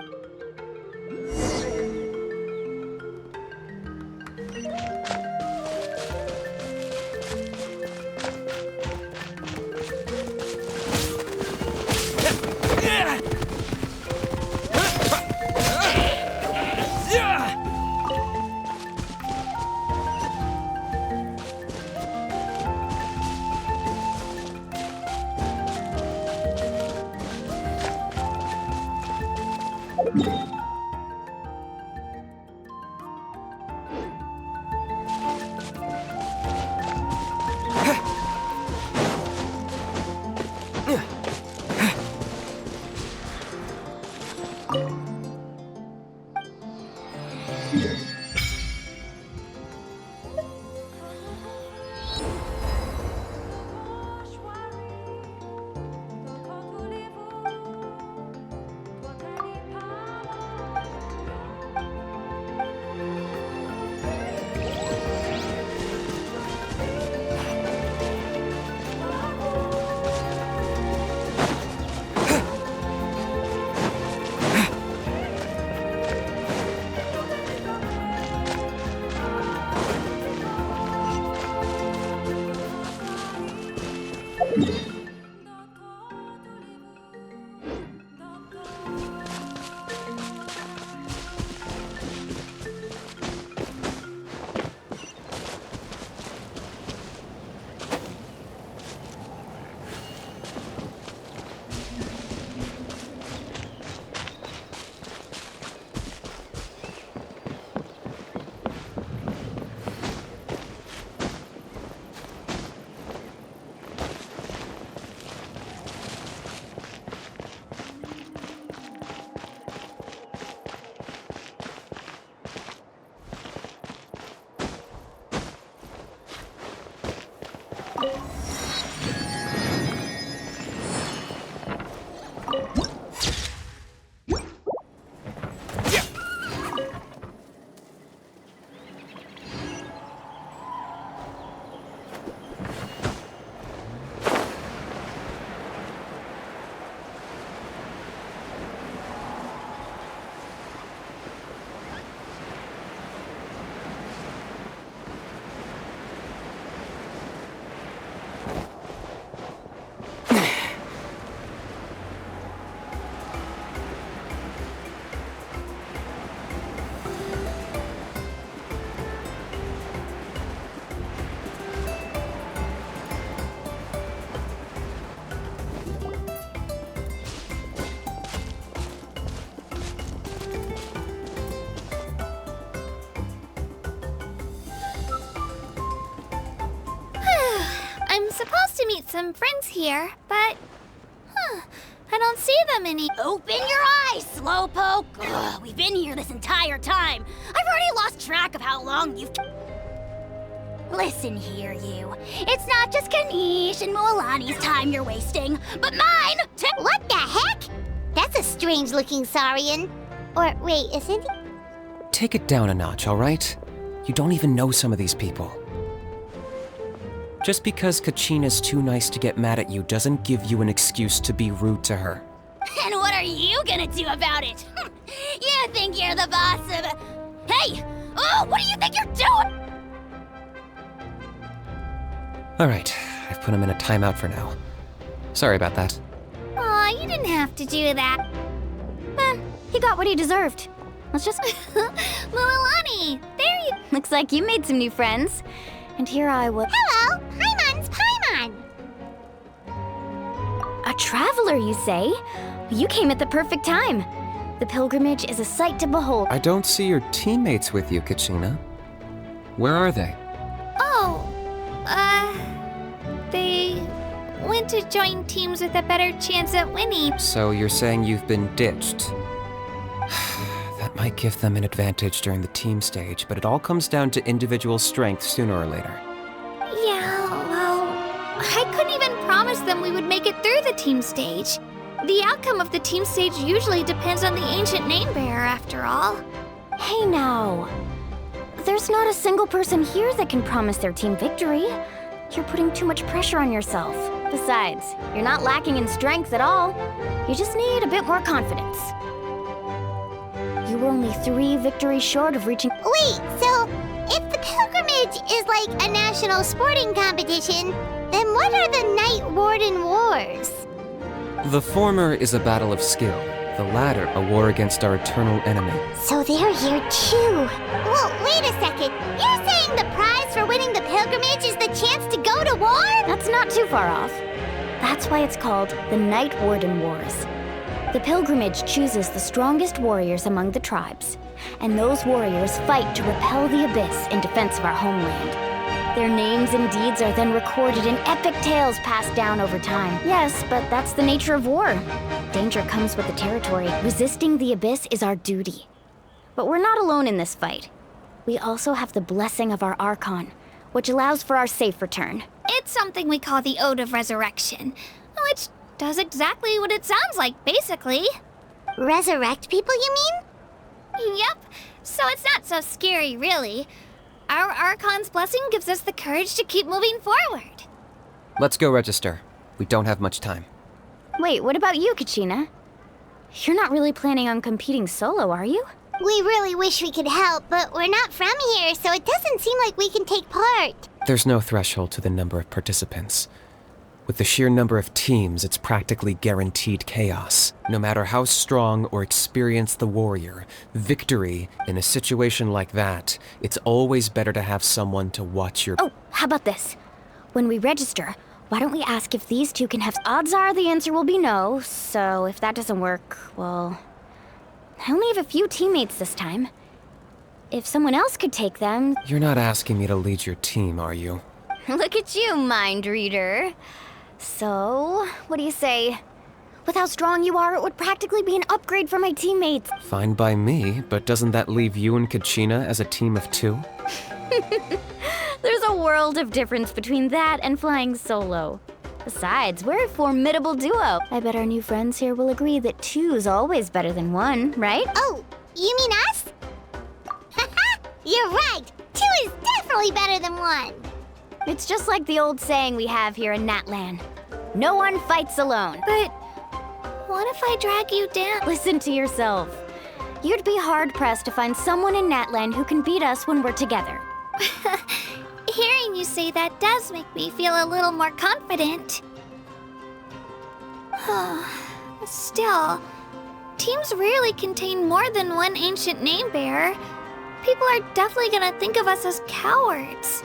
to meet some friends here, but... I don't see them any... Open your eyes, Slowpoke! Ugh, we've been here this entire time. I've already lost track of how long you've... Listen here, you. It's not just Kanish and Moalani's time you're wasting, but mine, too! What the heck? That's a strange-looking Saurian. Or, wait, isn't he? Take it down a notch, all right? You don't even know some of these people. Just because Kachina's too nice to get mad at you doesn't give you an excuse to be rude to her. And what are you gonna do about it? You think you're the boss of... Hey! Oh, what do you think you're doing? All right, I've put him in a timeout for now. Sorry about that. Aw, you didn't have to do that. He got what he deserved. Let's just... Moalani, there you... Looks like you made some new friends. And here I was... Hello, Paimon's Paimon! A traveler, you say? You came at the perfect time. The pilgrimage is a sight to behold. I don't see your teammates with you, Kachina. Where are they? Oh, they went to join teams with a better chance at winning. So you're saying you've been ditched? That might give them an advantage during the team stage, but it all comes down to individual strength sooner or later. Yeah, well, I couldn't even promise them we would make it through the team stage. The outcome of the team stage usually depends on the ancient name bearer, after all. Hey now. There's not a single person here that can promise their team victory. You're putting too much pressure on yourself. Besides, you're not lacking in strength at all. You just need a bit more confidence. You were only 3 victories short of reaching... Wait, so if the pilgrimage is like a national sporting competition, then what are the Night Warden Wars? The former is a battle of skill, the latter a war against our eternal enemy. So they're here too. Well, wait a second. You're saying the prize for winning the pilgrimage is the chance to go to war? That's not too far off. That's why it's called the Night Warden Wars. The pilgrimage chooses the strongest warriors among the tribes, and those warriors fight to repel the abyss in defense of our homeland. Their names and deeds are then recorded in epic tales passed down over time. Yes, but that's the nature of war. Danger comes with the territory. Resisting the abyss is our duty. But we're not alone in this fight. We also have the blessing of our Archon, which allows for our safe return. It's something we call the Ode of Resurrection, which does exactly what it sounds like, basically. Resurrect people, you mean? Yep, so it's not so scary, really. Our Archon's blessing gives us the courage to keep moving forward. Let's go register. We don't have much time. Wait, what about you, Kachina? You're not really planning on competing solo, are you? We really wish we could help, but we're not from here, so it doesn't seem like we can take part. There's no threshold to the number of participants. With the sheer number of teams, it's practically guaranteed chaos. No matter how strong or experienced the warrior, victory in a situation like that, it's always better to have someone to watch your... Oh, how about this? When we register, why don't we ask if these two can have... Odds are the answer will be no, so if that doesn't work, well... I only have a few teammates this time. If someone else could take them... You're not asking me to lead your team, are you? Look at you, mind reader. So, what do you say? With how strong you are, it would practically be an upgrade for my teammates. Fine by me, but doesn't that leave you and Kachina as a team of 2? There's a world of difference between that and flying solo. Besides, we're a formidable duo. I bet our new friends here will agree that 2's always better than 1, right? Oh, you mean us? You're right! 2 is definitely better than 1! It's just like the old saying we have here in Natlan. No one fights alone. But what if I drag you down? Listen to yourself. You'd be hard-pressed to find someone in Natlan who can beat us when we're together. Hearing you say that does make me feel a little more confident. Still, teams rarely contain more than one ancient name bearer. People are definitely gonna think of us as cowards.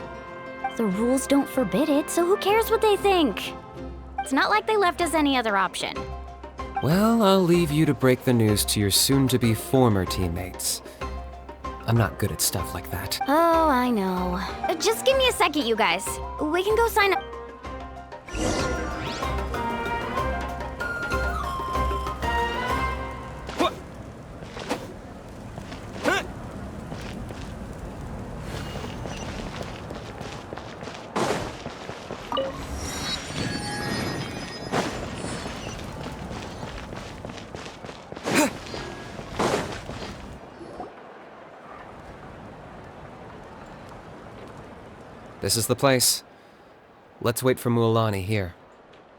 The rules don't forbid it, so who cares what they think? It's not like they left us any other option. Well, I'll leave you to break the news to your soon-to-be former teammates. I'm not good at stuff like that. Oh, I know. Just give me a second, you guys. We can go sign up. This is the place. Let's wait for Mualani here.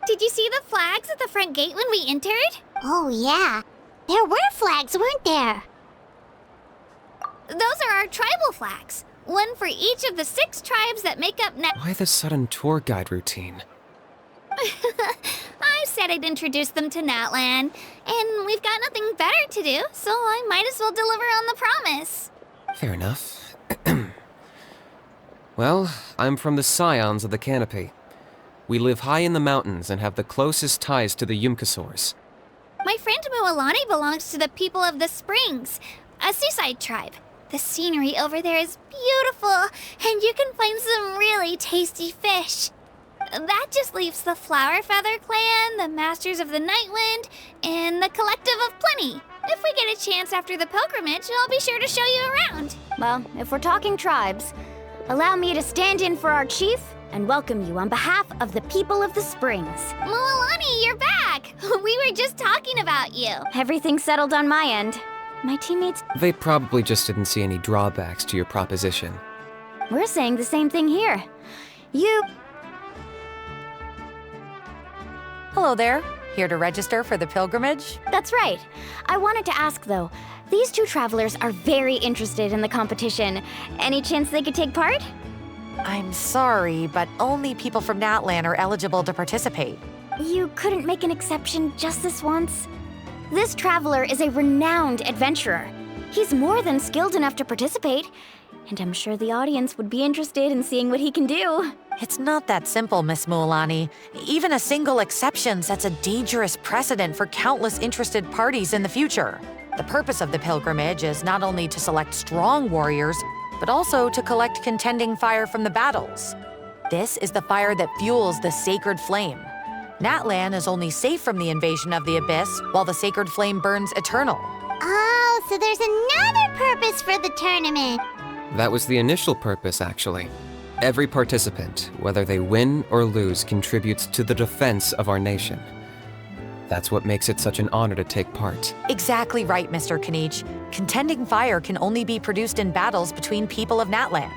Did you see the flags at the front gate when we entered? Oh, yeah. There were flags, weren't there? Those are our tribal flags. One for each of the 6 tribes that make up Why the sudden tour guide routine? I said I'd introduce them to Natlan, and we've got nothing better to do, so I might as well deliver on the promise. Fair enough. Well, I'm from the Scions of the Canopy. We live high in the mountains and have the closest ties to the Yumkasaurs. My friend Mualani belongs to the people of the Springs, a seaside tribe. The scenery over there is beautiful, and you can find some really tasty fish. That just leaves the Flower Feather Clan, the Masters of the Nightwind, and the Collective of Plenty. If we get a chance after the pilgrimage, I'll be sure to show you around. Well, if we're talking tribes, allow me to stand in for our chief and welcome you on behalf of the people of the Springs. Mualani, you're back! We were just talking about you. Everything's settled on my end. My teammates... They probably just didn't see any drawbacks to your proposition. We're saying the same thing here. You... Hello there. Here to register for the pilgrimage? That's right. I wanted to ask, though. These 2 travelers are very interested in the competition. Any chance they could take part? I'm sorry, but only people from Natlan are eligible to participate. You couldn't make an exception just this once? This traveler is a renowned adventurer. He's more than skilled enough to participate, and I'm sure the audience would be interested in seeing what he can do. It's not that simple, Miss Mualani. Even a single exception sets a dangerous precedent for countless interested parties in the future. The purpose of the pilgrimage is not only to select strong warriors, but also to collect contending fire from the battles. This is the fire that fuels the sacred flame. Natlan is only safe from the invasion of the Abyss, while the sacred flame burns eternal. Oh, so there's another purpose for the tournament. That was the initial purpose, actually. Every participant, whether they win or lose, contributes to the defense of our nation. That's what makes it such an honor to take part. Exactly right, Mr. Kanich. Contending fire can only be produced in battles between people of Natlan.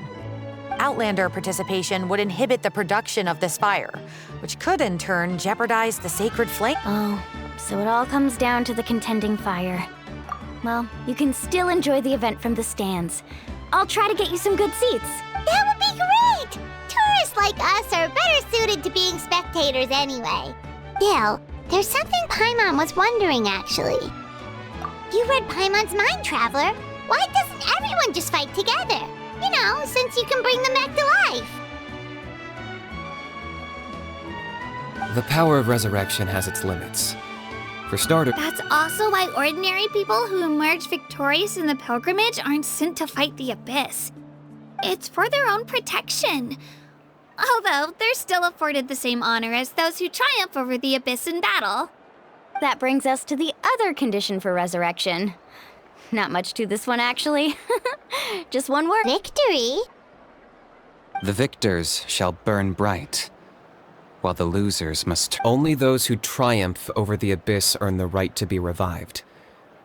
Outlander participation would inhibit the production of this fire, which could in turn jeopardize the sacred flame. Oh, so it all comes down to the contending fire. Well, you can still enjoy the event from the stands. I'll try to get you some good seats. That would be great! Tourists like us are better suited to being spectators anyway. Still, there's something Paimon was wondering, actually. You read Paimon's mind, Traveler. Why doesn't everyone just fight together? You know, since you can bring them back to life. The power of resurrection has its limits. For starters, That's also why ordinary people who emerge victorious in the pilgrimage aren't sent to fight the Abyss. It's for their own protection. Although, they're still afforded the same honor as those who triumph over the Abyss in battle. That brings us to the other condition for resurrection. Not much to this one, actually. Just one word. Victory? the victors shall burn bright, while the losers must. Only those who triumph over the abyss earn the right to be revived.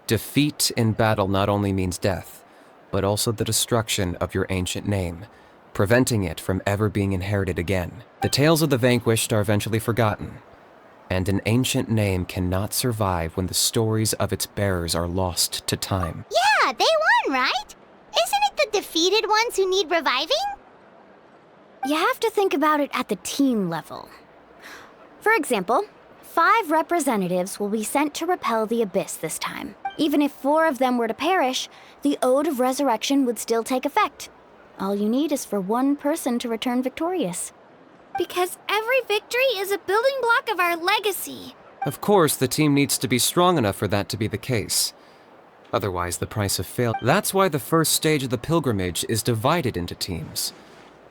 Defeat in battle not only means death, but also the destruction of your ancient name, preventing it from ever being inherited again. The tales of the vanquished are eventually forgotten, and an ancient name cannot survive when the stories of its bearers are lost to time. Yeah, they won, right? Isn't it the defeated ones who need reviving? You have to think about it at the team level. For example, 5 representatives will be sent to repel the abyss this time. Even if 4 of them were to perish, the Ode of Resurrection would still take effect. All you need is for 1 person to return victorious. Because every victory is a building block of our legacy. Of course, the team needs to be strong enough for that to be the case. Otherwise, the price of failure. That's why the first stage of the pilgrimage is divided into teams,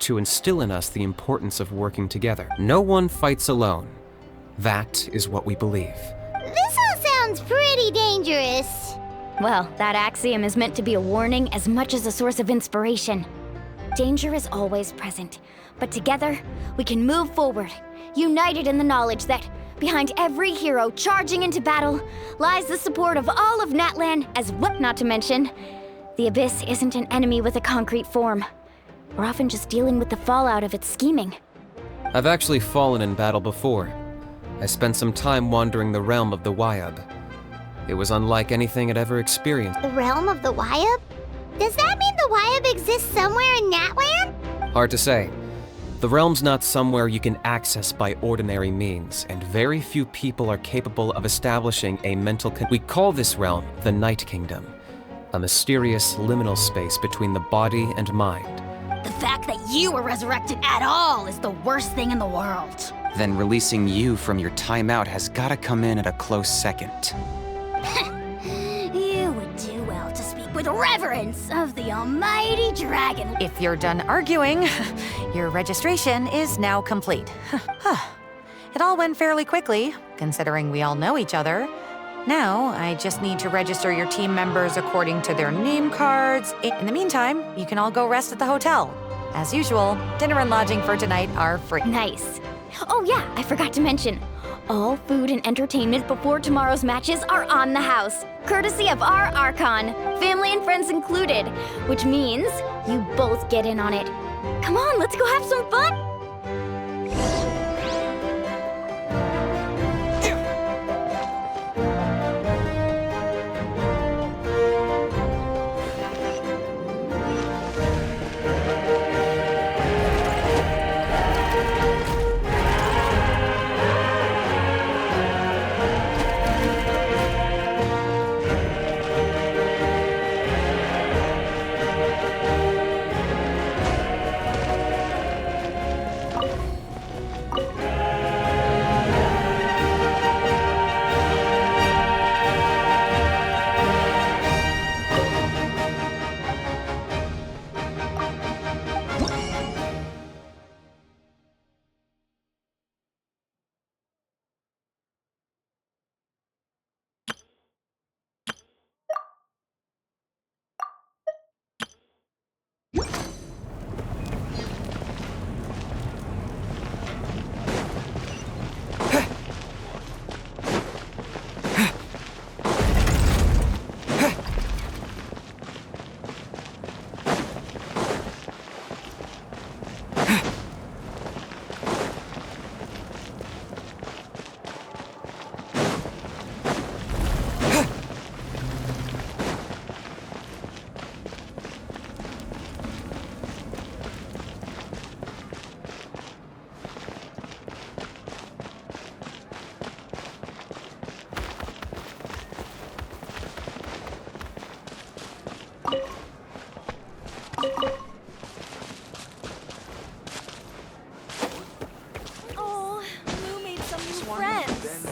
to instill in us the importance of working together. No one fights alone. That is what we believe. This all sounds pretty dangerous. Well, that axiom is meant to be a warning as much as a source of inspiration. Danger is always present, but together, we can move forward, united in the knowledge that behind every hero charging into battle lies the support of all of Natlan, as what not to mention, the Abyss isn't an enemy with a concrete form. or often just dealing with the fallout of its scheming. I've actually fallen in battle before. I spent some time wandering the realm of the Wyab. It was unlike anything I'd ever experienced. The realm of the Wyab? Does that mean the Wyab exists somewhere in Natlan? Hard to say. The realm's not somewhere you can access by ordinary means, and very few people are capable of establishing a mental We call this realm the Night Kingdom, a mysterious liminal space between the body and mind. The fact that you were resurrected at all is the worst thing in the world. Then releasing you from your timeout has gotta come in at a close second. You would do well to speak with reverence of the almighty dragon. If you're done arguing, your registration is now complete. It all went fairly quickly, considering we all know each other. Now, I just need to register your team members according to their name cards. In the meantime, you can all go rest at the hotel. As usual, dinner and lodging for tonight are free. Nice. Oh yeah, I forgot to mention. All food and entertainment before tomorrow's matches are on the house, courtesy of our Archon, family and friends included, which means you both get in on it. Come on, let's go have some fun! Oh, Moo made some new friends.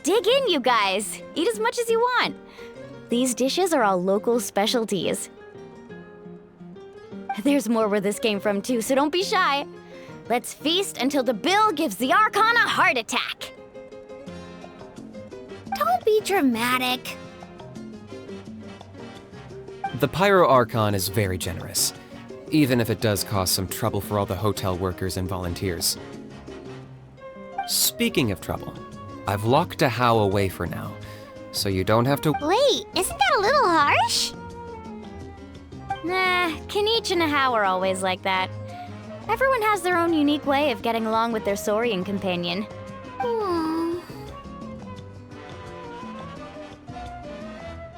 Dig in, you guys! Eat as much as you want. These dishes are all local specialties. There's more where this came from too, so don't be shy. Let's feast until the bill gives the Archon a heart attack. Don't be dramatic. The Pyro Archon is very generous, even if it does cause some trouble for all the hotel workers and volunteers. Speaking of trouble, I've locked a How away for now, so you don't have to— Wait, isn't that a little harsh? Nah, Kanichi and How are always like that. Everyone has their own unique way of getting along with their Saurian companion.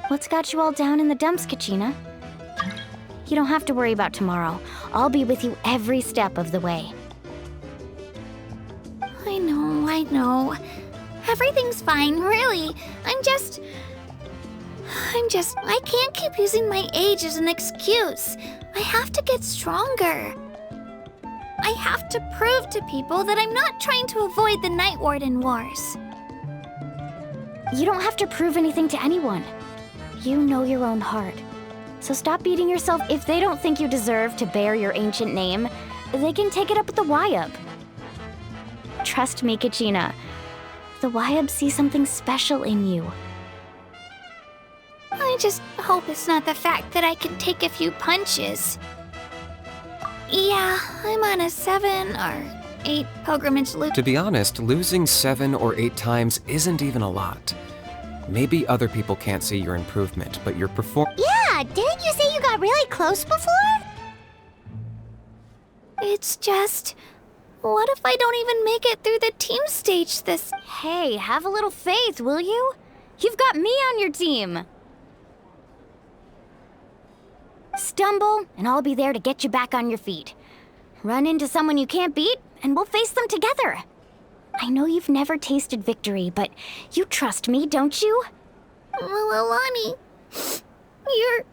What's got you all down in the dumps, Kachina? You don't have to worry about tomorrow. I'll be with you every step of the way. I know. Everything's fine, really. I can't keep using my age as an excuse. I have to get stronger. I have to prove to people that I'm not trying to avoid the Night Warden Wars. You don't have to prove anything to anyone. You know your own heart. So stop beating yourself. If they don't think you deserve to bear your ancient name, they can take it up with the Wyab. Trust me, Kachina. The Wyab see something special in you. I just hope it's not the fact that I can take a few punches. Yeah, I'm on a 7 or 8 pilgrimage loop. To be honest, losing 7 or 8 times isn't even a lot. Maybe other people can't see your improvement, but your Yeah, didn't you say you got really close before? It's just... what if I don't even make it through the team stage this... Hey, have a little faith, will you? You've got me on your team. Stumble, and I'll be there to get you back on your feet. Run into someone you can't beat, and we'll face them together. I know you've never tasted victory, but you trust me, don't you? Alani, you're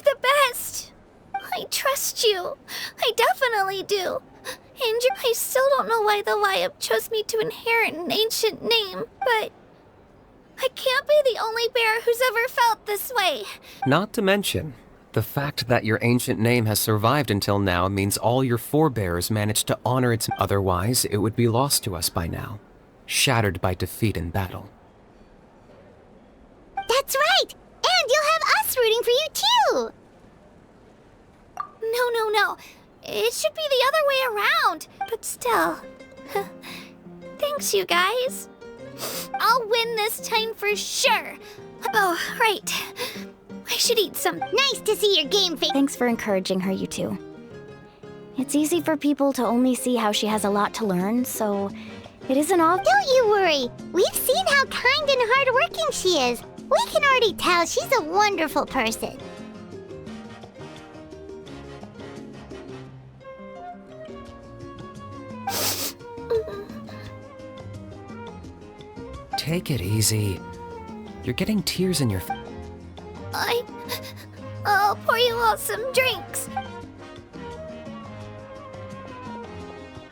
the best. I trust you. I definitely do. And I still don't know why the Wyab chose me to inherit an ancient name, but I can't be the only bear who's ever felt this way. Not to mention, the fact that your ancient name has survived until now means all your forebears managed to honor its... Otherwise, it would be lost to us by now, shattered by defeat in battle. That's right! And you'll have us rooting for you too! No. It should be the other way around. But still. Thanks, you guys. I'll win this time for sure. Oh, right. I should eat some. Nice to see your game face. Thanks for encouraging her, you two. It's easy for people to only see how she has a lot to learn, so it isn't all... Don't you worry. We've seen how kind and hardworking she is. We can already tell she's a wonderful person. Take it easy. You're getting tears in your... I'll pour you all some drinks.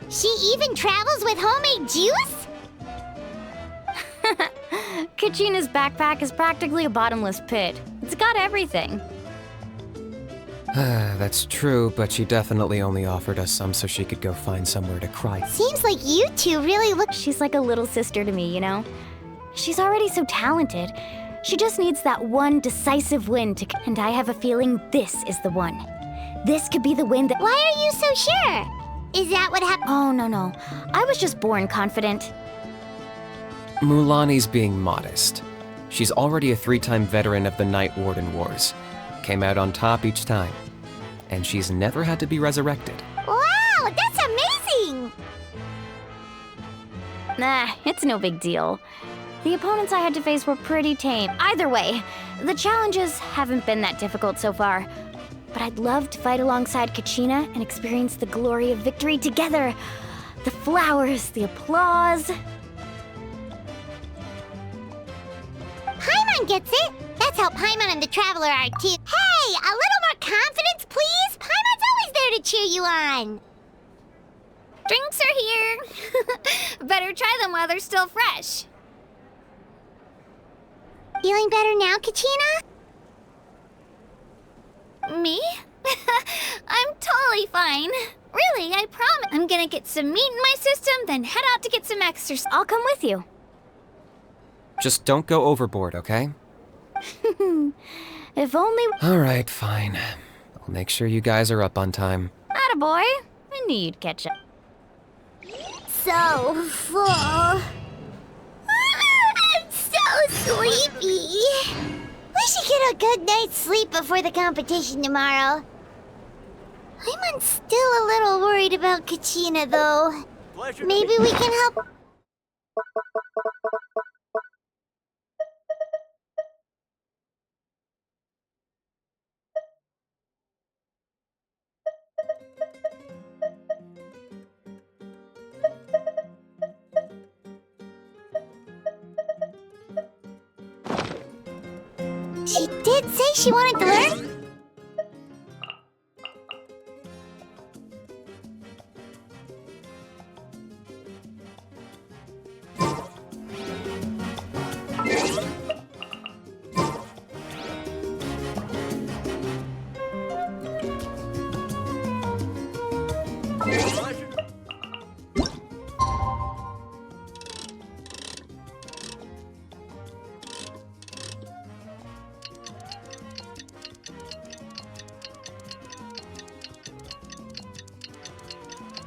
She even travels with homemade juice? Kachina's backpack is practically a bottomless pit. It's got everything. That's true, but she definitely only offered us some so she could go find somewhere to cry. Seems like you two really look... She's like a little sister to me, you know? She's already so talented. She just needs that one decisive win to... And I have a feeling this is the one. This could be the win that... Why are you so sure? Is that what happened? Oh, no. I was just born confident. Mulani's being modest. She's already a 3-time veteran of the Night Warden Wars. Came out on top each time. And she's never had to be resurrected. Wow, that's amazing! Nah, it's no big deal. The opponents I had to face were pretty tame. Either way, the challenges haven't been that difficult so far. But I'd love to fight alongside Kachina and experience the glory of victory together. The flowers, the applause. Paimon gets it. That's how Paimon and the Traveler are too. Hey, a little more confidence, please? Paimon's always there to cheer you on. Drinks are here. Better try them while they're still fresh. Feeling better now, Kachina? Me? I'm totally fine. Really, I promise. I'm gonna get some meat in my system, then head out to get some exercise. I'll come with you. Just don't go overboard, okay? If only... Alright, fine. I'll make sure you guys are up on time. Attaboy. I knew you'd catch up. So full. I'm so sleepy. We should get a good night's sleep before the competition tomorrow. I'm still a little worried about Kachina, though. Maybe we can help... She did say she wanted to learn?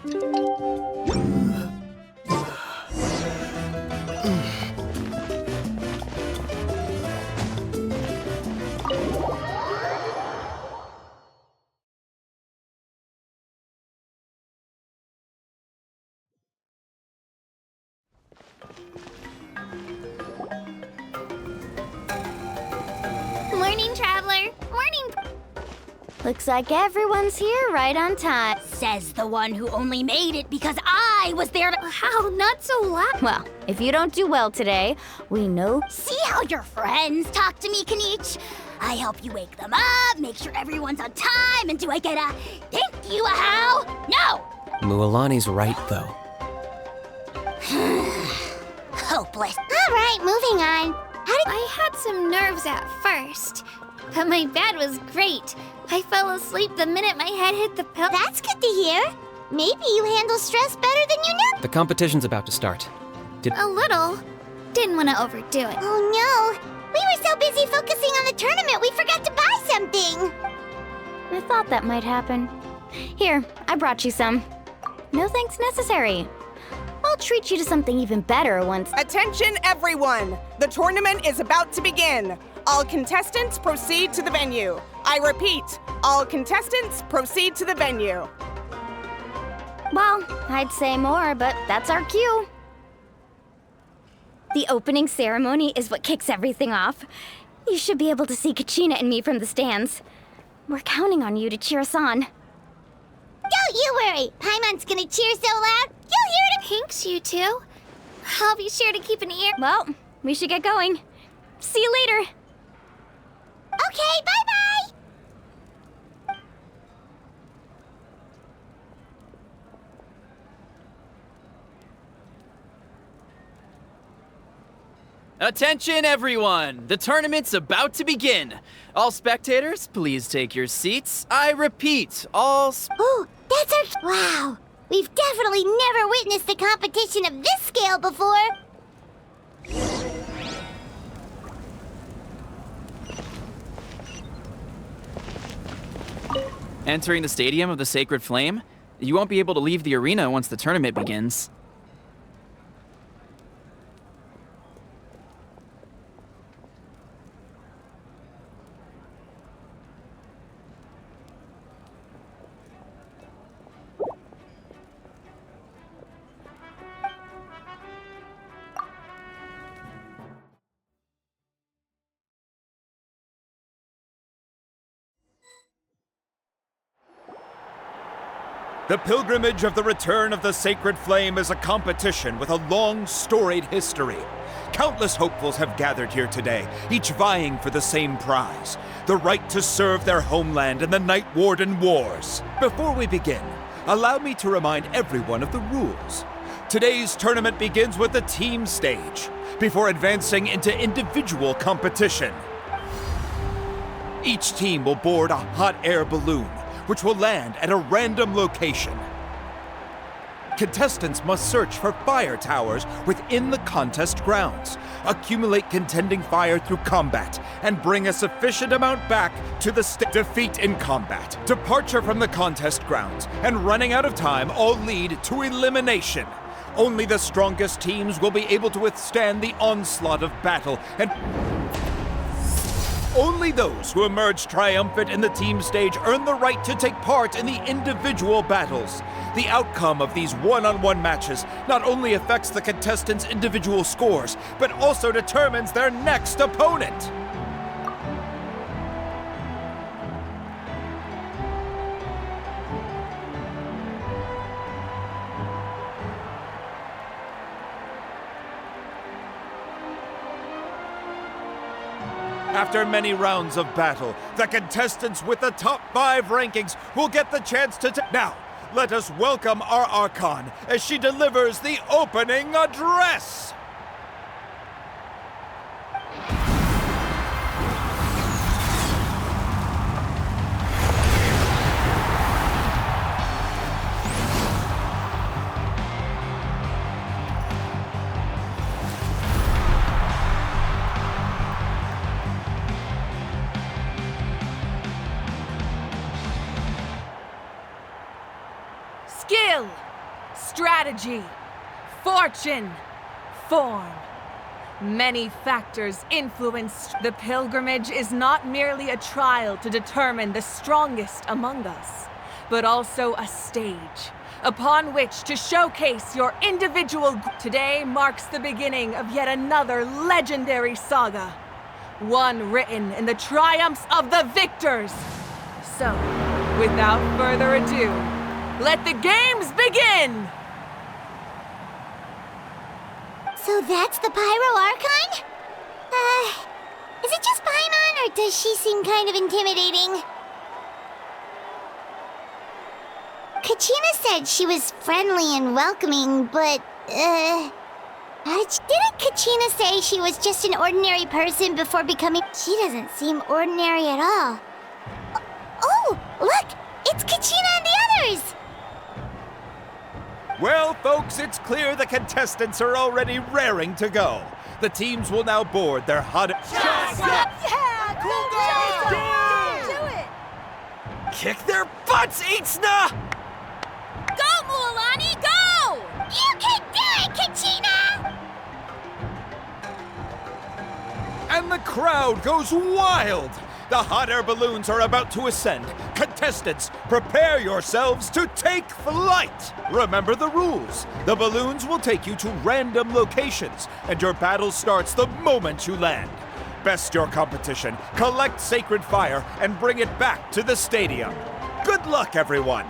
Morning, traveler. Morning. Looks like everyone's here right on time. Says the one who only made it because I was there to. How? Not so loud. Well, if you don't do well today, we know. See how your friends talk to me, Kanich? I help you wake them up, make sure everyone's on time, and do I get a thank you, a how? No! Mualani's right, though. Hopeless. All right, moving on. I had some nerves at first, but my bed was great. I fell asleep the minute my head hit the pillow. That's good to hear. Maybe you handle stress better than you know. The competition's about to start. A little. Didn't want to overdo it. Oh no! We were so busy focusing on the tournament we forgot to buy something! I thought that might happen. Here, I brought you some. No thanks necessary. I'll treat you to something even better once. Attention, everyone! The tournament is about to begin. All contestants proceed to the venue. I repeat, all contestants proceed to the venue. Well, I'd say more, but that's our cue. The opening ceremony is what kicks everything off. You should be able to see Kachina and me from the stands. We're counting on you to cheer us on. Don't you worry! Paimon's gonna cheer so loud, you'll hear it. Thanks, you two. I'll be sure to keep an ear. Well, we should get going. See you later. Okay, bye-bye! Attention, everyone! The tournament's about to begin. All spectators, please take your seats. I repeat, all. Ooh, that's our. Wow! We've definitely never witnessed a competition of this scale before. Entering the stadium of the Sacred Flame, you won't be able to leave the arena once the tournament begins. The pilgrimage of the return of the Sacred Flame is a competition with a long, storied history. Countless hopefuls have gathered here today, each vying for the same prize, the right to serve their homeland in the Night Warden Wars. Before we begin, allow me to remind everyone of the rules. Today's tournament begins with the team stage, before advancing into individual competition. Each team will board a hot air balloon, which will land at a random location. Contestants must search for fire towers within the contest grounds, accumulate contending fire through combat, and bring a sufficient amount back to the defeat in combat. Departure from the contest grounds and running out of time all lead to elimination. Only the strongest teams will be able to withstand the onslaught of battle, and only those who emerge triumphant in the team stage earn the right to take part in the individual battles. The outcome of these one-on-one matches not only affects the contestants' individual scores, but also determines their next opponent. After many rounds of battle, the contestants with the top 5 rankings will get the chance to now, let us welcome our Archon as she delivers the opening address! Skill, strategy, fortune, form. Many factors influenced. The pilgrimage is not merely a trial to determine the strongest among us, but also a stage upon which to showcase your individual. Today marks the beginning of yet another legendary saga, one written in the triumphs of the victors. So, without further ado, let the games begin! So that's the Pyro Archon? Is it just Paimon, or does she seem kind of intimidating? Kachina said she was friendly and welcoming, but, didn't Kachina say she was just an ordinary person before becoming... She doesn't seem ordinary at all. Oh, look! It's Kachina and the others! Well, folks, it's clear the contestants are already raring to go. The teams will now board their hot... Yeah! Cool do it! Kick their butts, Itzna! Go, Mualani, go! You can do it, Kachina! And the crowd goes wild! The hot air balloons are about to ascend. Contestants, prepare yourselves to take flight! Remember the rules. The balloons will take you to random locations, and your battle starts the moment you land. Best your competition, collect sacred fire, and bring it back to the stadium. Good luck, everyone!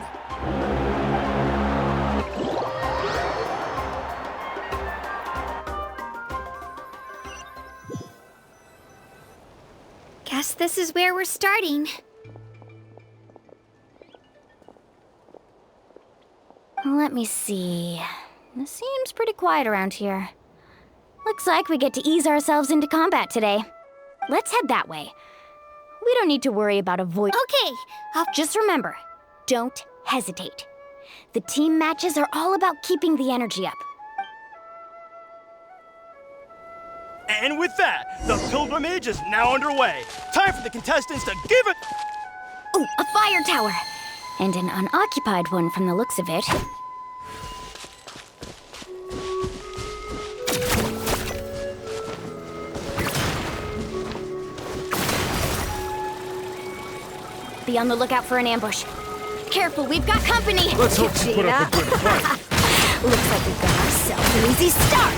Guess this is where we're starting. Let me see. It seems pretty quiet around here. Looks like we get to ease ourselves into combat today. Let's head that way. We don't need to worry about avoid. Okay, Just remember, don't hesitate. The team matches are all about keeping the energy up. And with that, the pilgrimage is now underway. Time for the contestants to give it... Oh, a fire tower! And an unoccupied one from the looks of it. Be on the lookout for an ambush. Careful, we've got company! Let's hope you put up a good fight. Looks like we've got ourselves an easy start!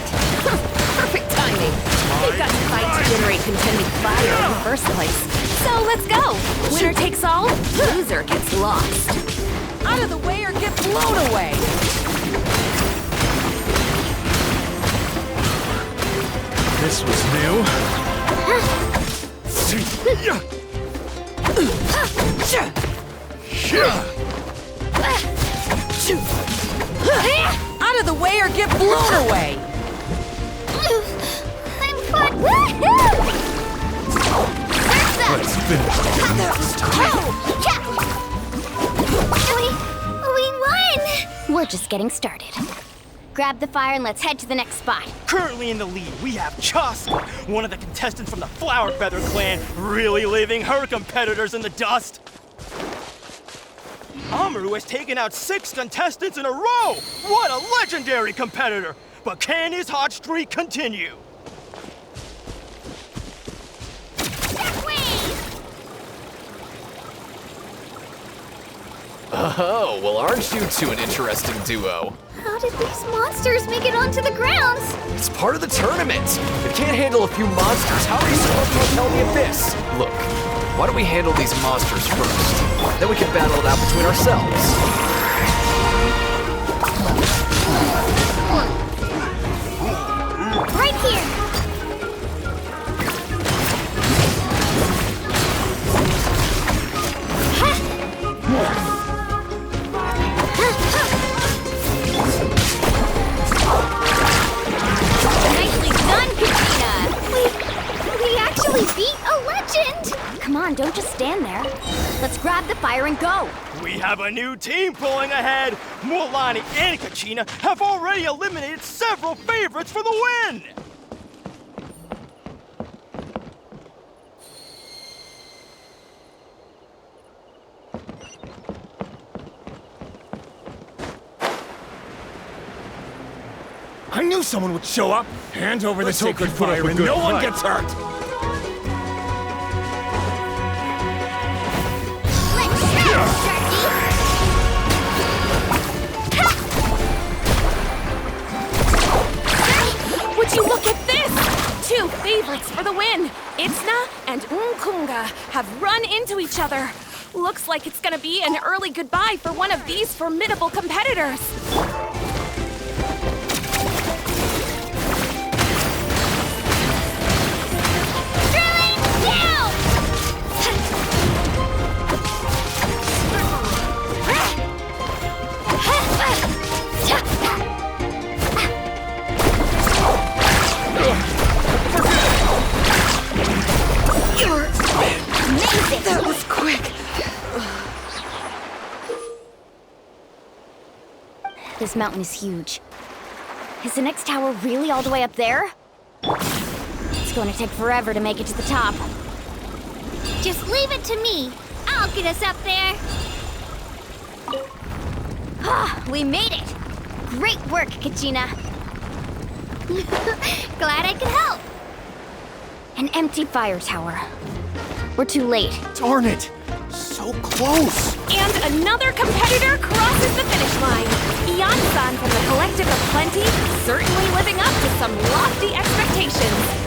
Perfect timing. We've got to fight to generate contending fire in the first place. So let's go. Winner takes all, loser gets lost. Out of the way or get blown away! This was new. Out of the way or get blown away! I'm fun. Woohoo! Let's finish this time. We won! We're just getting started. Grab the fire and let's head to the next spot. Currently in the lead, we have Chaska, one of the contestants from the Flower Feather clan, really leaving her competitors in the dust. Amaru has taken out 6 contestants in a row! What a legendary competitor! But can his hot streak continue? Oh, well, aren't you two an interesting duo? How did these monsters make it onto the grounds? It's part of the tournament. If you can't handle a few monsters, how are you supposed to repel the abyss? Look, why don't we handle these monsters first? Then we can battle it out between ourselves. Right here! Nicely done, Katrina! We actually beat a legend! Come on, don't just stand there. Let's grab the fire and go! We have a new team pulling ahead! Mualani and Kachina have already eliminated several favorites for the win! knew someone would show up. Hand over the Let's hope sacred you put up fire a and good no one fight. gets hurt. Would you look at this? Two favorites for the win. Itzna and Nkunga have run into each other. Looks like it's gonna be an early goodbye for one of these formidable competitors. Amazing! That was quick. This mountain is huge. Is the next tower really all the way up there? It's going to take forever to make it to the top. Just leave it to me. I'll get us up there. Ah, we made it! Great work, Kachina. Glad I could help. An empty fire tower. We're too late. Darn it! So close! And another competitor crosses the finish line. Ian-san from the Collective of Plenty, certainly living up to some lofty expectations.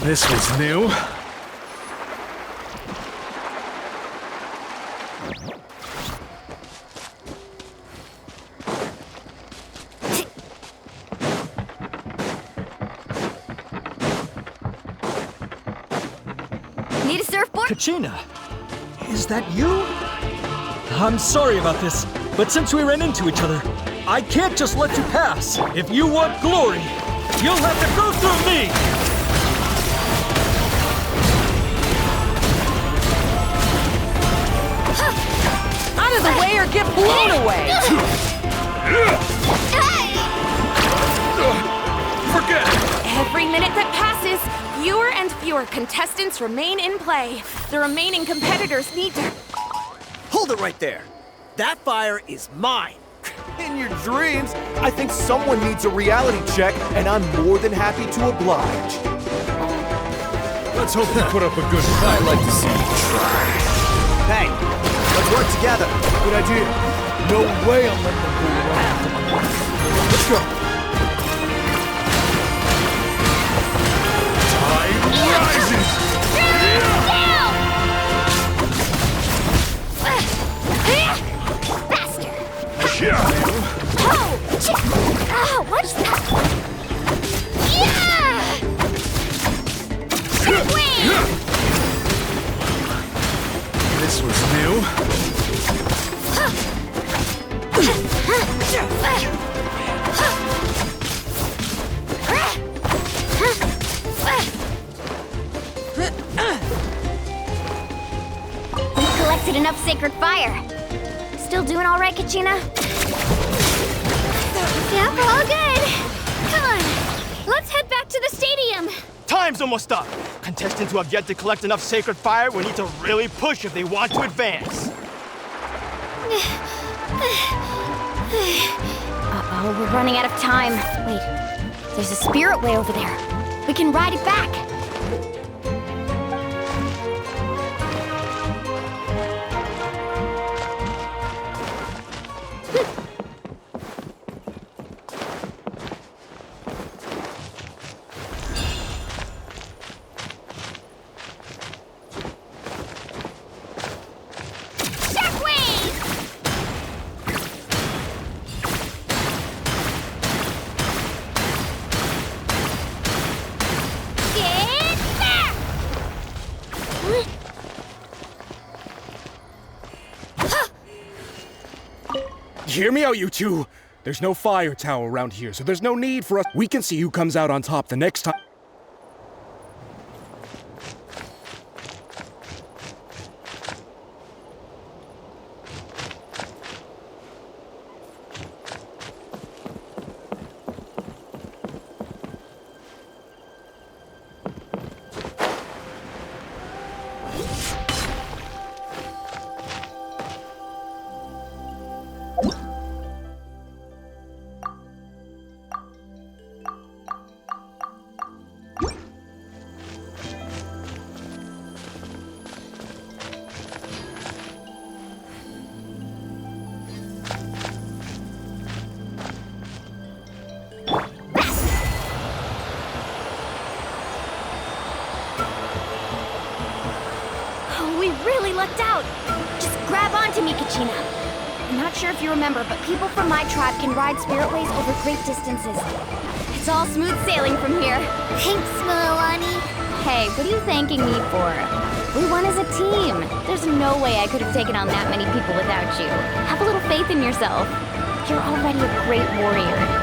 This was new. Need a surfboard? Kachina, is that you? I'm sorry about this, but since we ran into each other, I can't just let you pass. If you want glory, you'll have to go through me! Out of the way or get blown away! Forget it! Every minute that passes, fewer and fewer contestants remain in play. The remaining competitors need to... Hold it right there. That fire is mine. In your dreams, I think someone needs a reality check, and I'm more than happy to oblige. Let's hope you put up a good fight. I'd like to see you try. Hey, let's work together. Good idea. No way I'm letting them fool around. Let's go. Tide rises! Oh, what's that? Yeah! This was new. We collected enough sacred fire. Still doing all right, Kachina? Yep, all good. Come on, let's head back to the stadium. Time's almost up. Contestants who have yet to collect enough sacred fire will need to really push if they want to advance. Uh-oh, we're running out of time. Wait, there's a spirit way over there. We can ride it back. Hear me out, you two. There's no fire tower around here, so there's no need for us. We can see who comes out on top the next time. really lucked out. Just grab onto me, Kachina. I'm not sure if you remember, but people from my tribe can ride spiritways over great distances. It's all smooth sailing from here. Thanks, Milani. Hey, what are you thanking me for? We won as a team. There's no way I could have taken on that many people without you. Have a little faith in yourself. You're already a great warrior.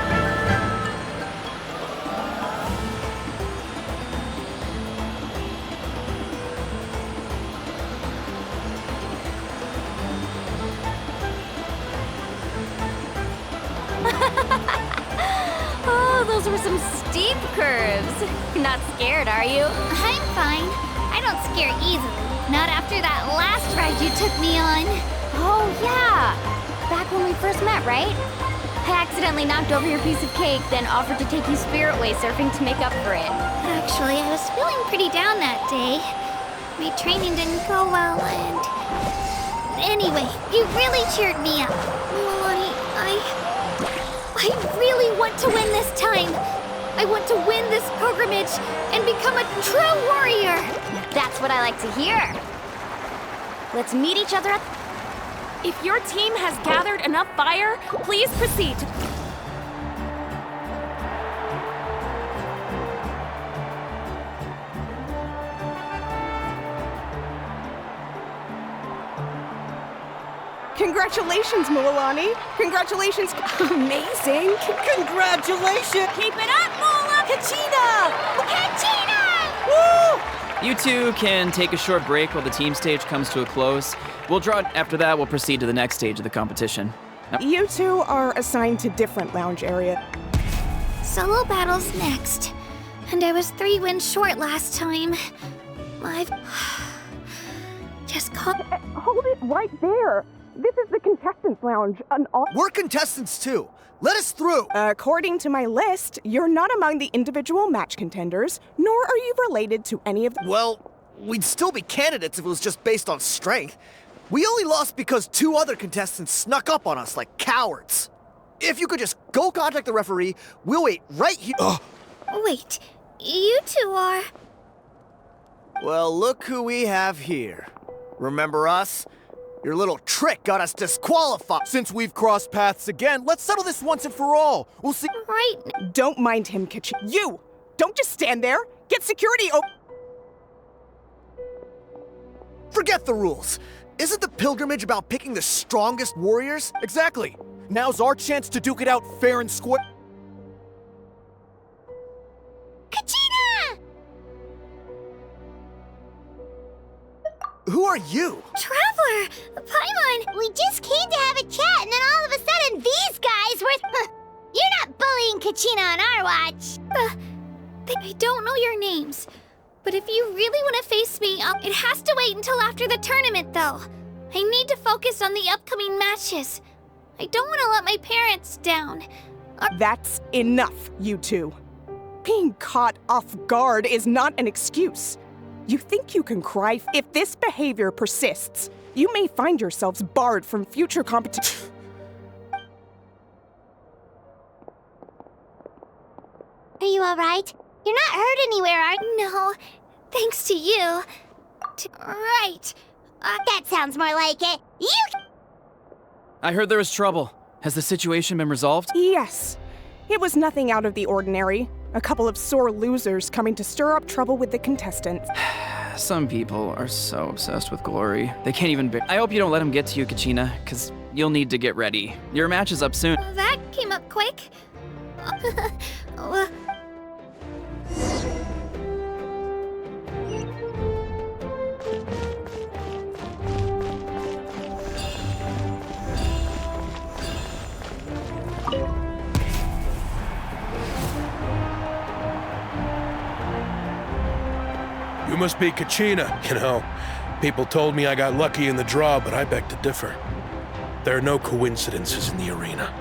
Oh, those were some steep curves. Not scared, are you? I'm fine. I don't scare easily. Not after that last ride you took me on. Oh, yeah. Back when we first met, right? I accidentally knocked over your piece of cake, then offered to take you spiritway surfing to make up for it. Actually, I was feeling pretty down that day. My training didn't go well, and... Anyway, you really cheered me up. Milani, I really want to win this time. I want to win this pilgrimage and become a true warrior. That's what I like to hear. Let's meet each other at... If your team has gathered enough fire, please proceed. Congratulations, Milani. Congratulations. Amazing. Congratulations! Keep it up, Mola! Kachina! Kachina! Woo! You two can take a short break while the team stage comes to a close. We'll draw it. After that, we'll proceed to the next stage of the competition. You two are assigned to different lounge areas. Solo battles next. And I was 3 wins short last time. I've... just caught... Hold it right there. This is the contestants' lounge. We're contestants too. Let us through. According to my list, you're not among the individual match contenders, nor are you related to any of them. Well, we'd still be candidates if it was just based on strength. We only lost because 2 other contestants snuck up on us like cowards. If you could just go contact the referee, we'll wait right here. Wait, you two are... Well, look who we have here. Remember us? Your little trick got us disqualified. Since we've crossed paths again, let's settle this once and for all. We'll see. Right. Don't mind him, Kitchen. You! Don't just stand there. Get security. Forget the rules. Isn't the pilgrimage about picking the strongest warriors? Exactly. Now's our chance to duke it out fair and square. Kachina! Who are you? Traveler! Paimon! We just came to have a chat, and then all of a sudden these guys were... You're not bullying Kachina on our watch. I don't know your names. But if you really want to face me, it has to wait until after the tournament, though. I need to focus on the upcoming matches. I don't want to let my parents down. That's enough, you two. Being caught off guard is not an excuse. You think you can cry? If this behavior persists, you may find yourselves barred from future competition. Are you all right? You're not hurt anywhere, are you? No, thanks to you. Right. That sounds more like it. You... I heard there was trouble. Has the situation been resolved? Yes. It was nothing out of the ordinary. A couple of sore losers coming to stir up trouble with the contestants. Some people are so obsessed with glory. They can't even bear. I hope you don't let them get to you, Kachina, because you'll need to get ready. Your match is up soon. That came up quick. You must be Kachina. You know, people told me I got lucky in the draw, but I beg to differ. There are no coincidences in the arena.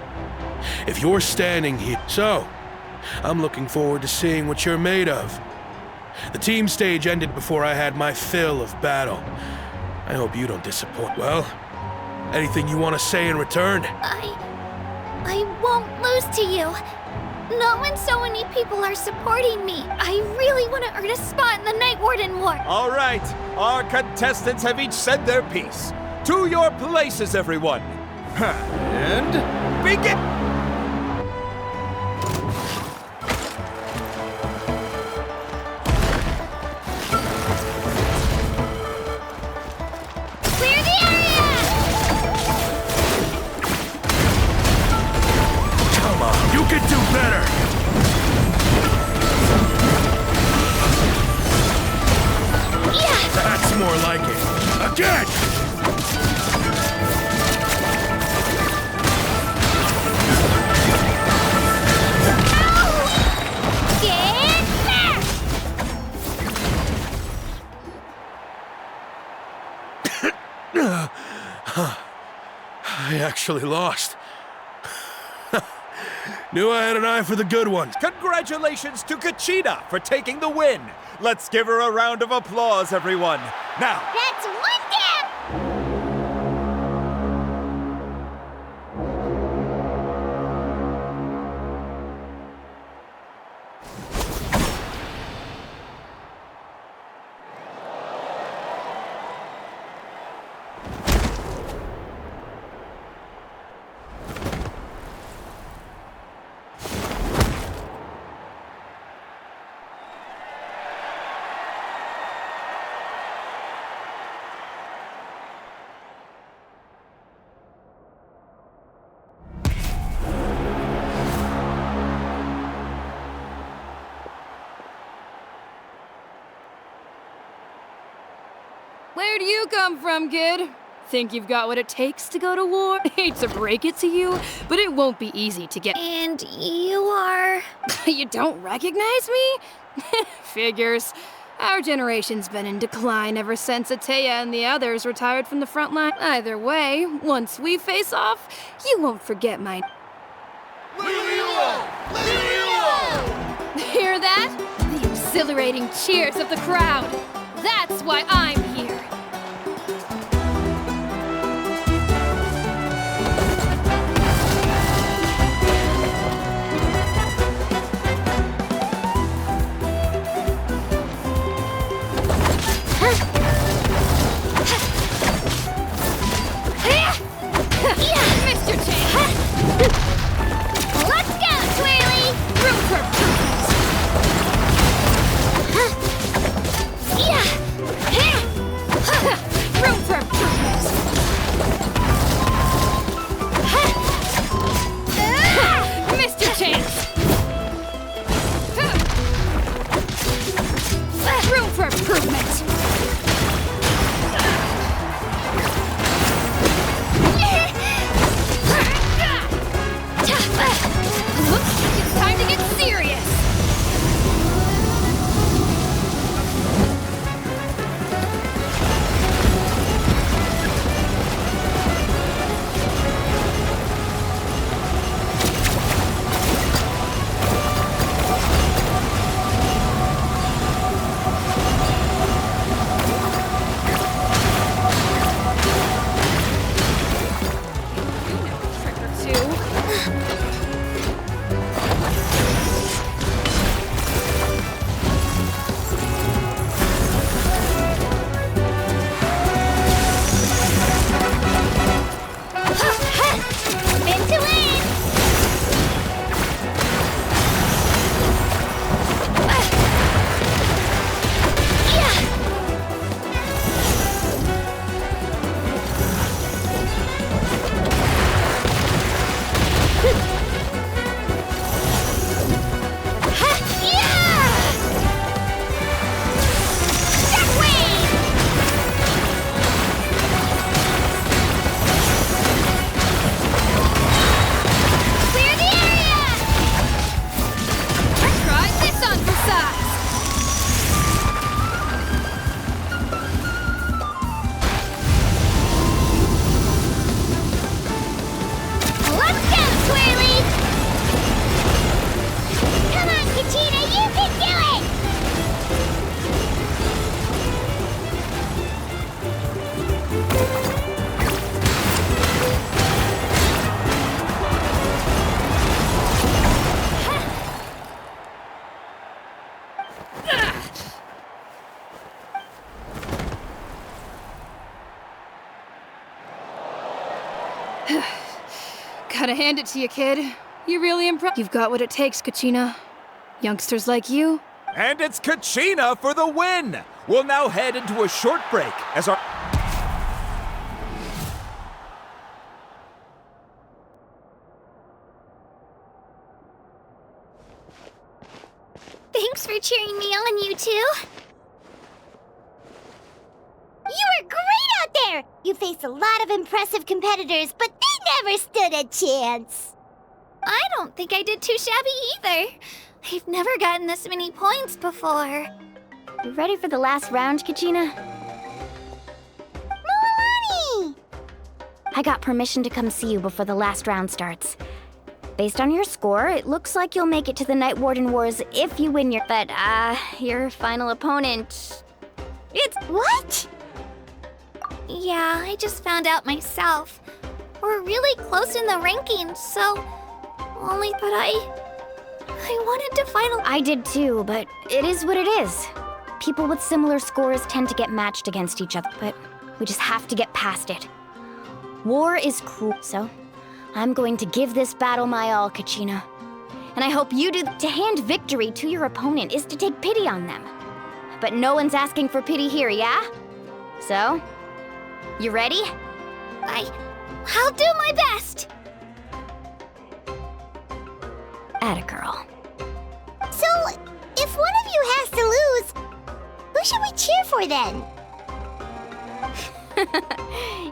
If you're standing here... So, I'm looking forward to seeing what you're made of. The team stage ended before I had my fill of battle. I hope you don't disappoint. Well, anything you want to say in return? I won't lose to you. Not when so many people are supporting me. I really want to earn a spot in the Night Warden War. All right, our contestants have each said their piece. To your places, everyone. And begin! Clear the area! Come on, you can do better! Yeah! That's more like it. Again! Get back! I actually lost. Knew I had an eye for the good ones. Congratulations to Kachina for taking the win. Let's give her a round of applause, everyone. Now, That's one down! Where do you come from, kid? Think you've got what it takes to go to war? Hate to break it to you, but it won't be easy to get. And you are... You don't recognize me? Figures. Our generation's been in decline ever since Ateya and the others retired from the front line. Either way, once we face off, you won't forget my... Hear that? The exhilarating cheers of the crowd. That's why I'm here. Mr. Chain! Let's go, Twirly! Room for improvement! Room for improvement! Mr. Chance! Room for improvement! Looks like it's time to get serious! Gotta hand it to you, kid. You really impressed. You've got what it takes, Kachina. Youngsters like you. And it's Kachina for the win! We'll now head into a short break as our... Thanks for cheering me on, you two. You were great out there! You faced a lot of impressive competitors, but they never stood a chance. I don't think I did too shabby either. I've never gotten this many points before. You ready for the last round, Kachina? Milani! I got permission to come see you before the last round starts. Based on your score, it looks like you'll make it to the Night Warden Wars if you win your... But, your final opponent... It's... What? Yeah, I just found out myself. We're really close in the rankings, so... But I wanted to final... I did too, but it is what it is. People with similar scores tend to get matched against each other, but we just have to get past it. War is cruel, so I'm going to give this battle my all, Kachina. And I hope you do. To hand victory to your opponent is to take pity on them. But no one's asking for pity here, yeah? So, you ready? I'll do my best! Atta girl. So, if one of you has to lose, who should we cheer for then?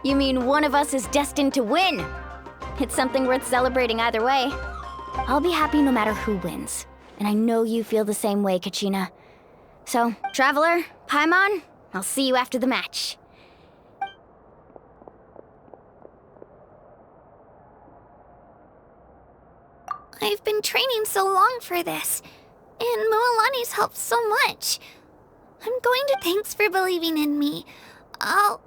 You mean one of us is destined to win? It's something worth celebrating either way. I'll be happy no matter who wins. And I know you feel the same way, Kachina. So, Traveler, Paimon, I'll see you after the match. I've been training so long for this, and Mualani's helped so much. I'm going to thanks for believing in me. I'll...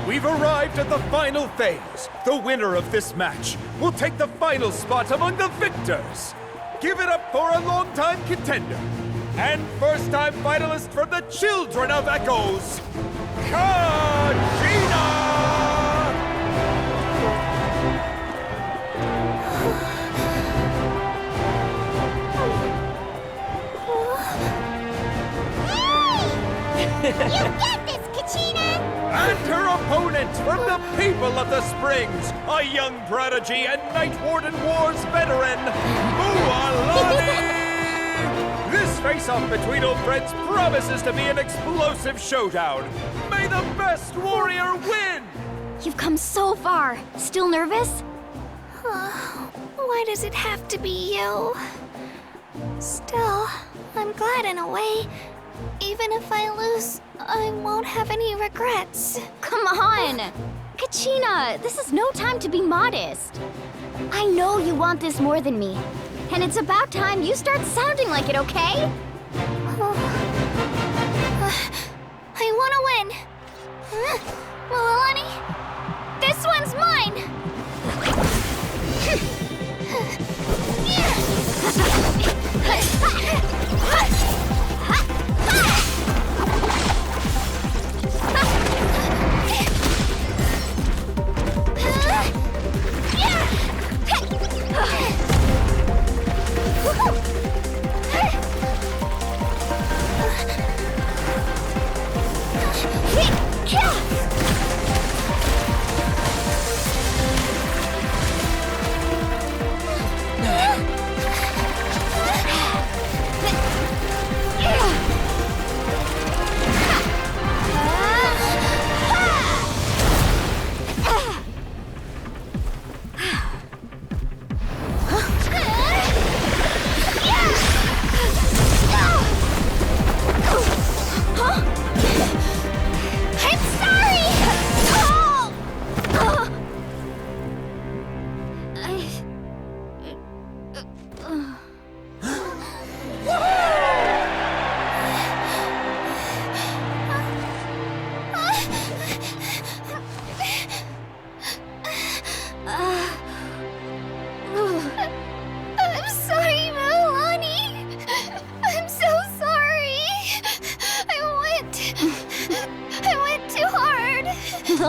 We've arrived at the final phase. The winner of this match will take the final spot among the victors. Give it up for a longtime contender and first-time finalist from the Children of Echoes, Kachina! You get this, Kachina! And her opponent from the people of the Springs, a young prodigy and Night Warden Wars veteran, Mualani! This face-off between old friends promises to be an explosive showdown. May the best warrior win! You've come so far. Still nervous? Why does it have to be you? Still, I'm glad in a way. Even if I lose, I won't have any regrets. Come on! Kachina, this is no time to be modest. I know you want this more than me. And it's about time you start sounding like it, okay? I want to win. Mualani, this one's mine!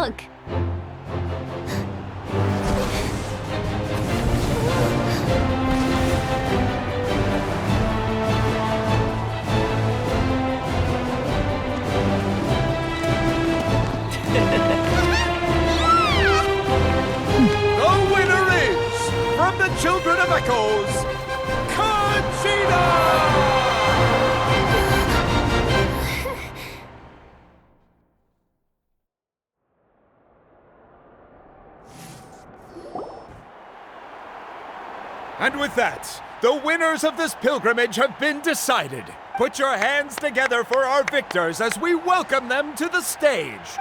Look! The winner is, from the Children of Echoes, Conchita! And with that, the winners of this pilgrimage have been decided. Put your hands together for our victors as we welcome them to the stage.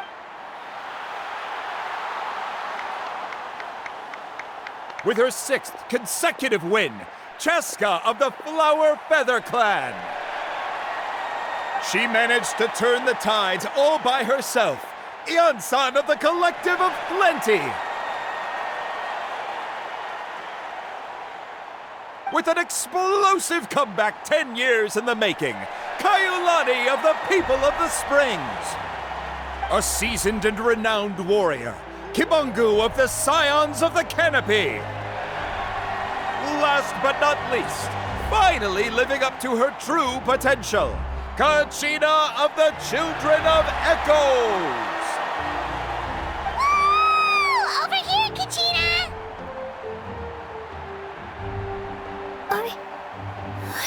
With her 6th consecutive win, Cheska of the Flower Feather Clan. She managed to turn the tides all by herself. Iansan of the Collective of Plenty. With an explosive comeback 10 years in the making, Kaiulani of the People of the Springs. A seasoned and renowned warrior, Kibangu of the Scions of the Canopy. Last but not least, finally living up to her true potential, Conchita of the Children of Echoes. Woo! Over here, Conchita!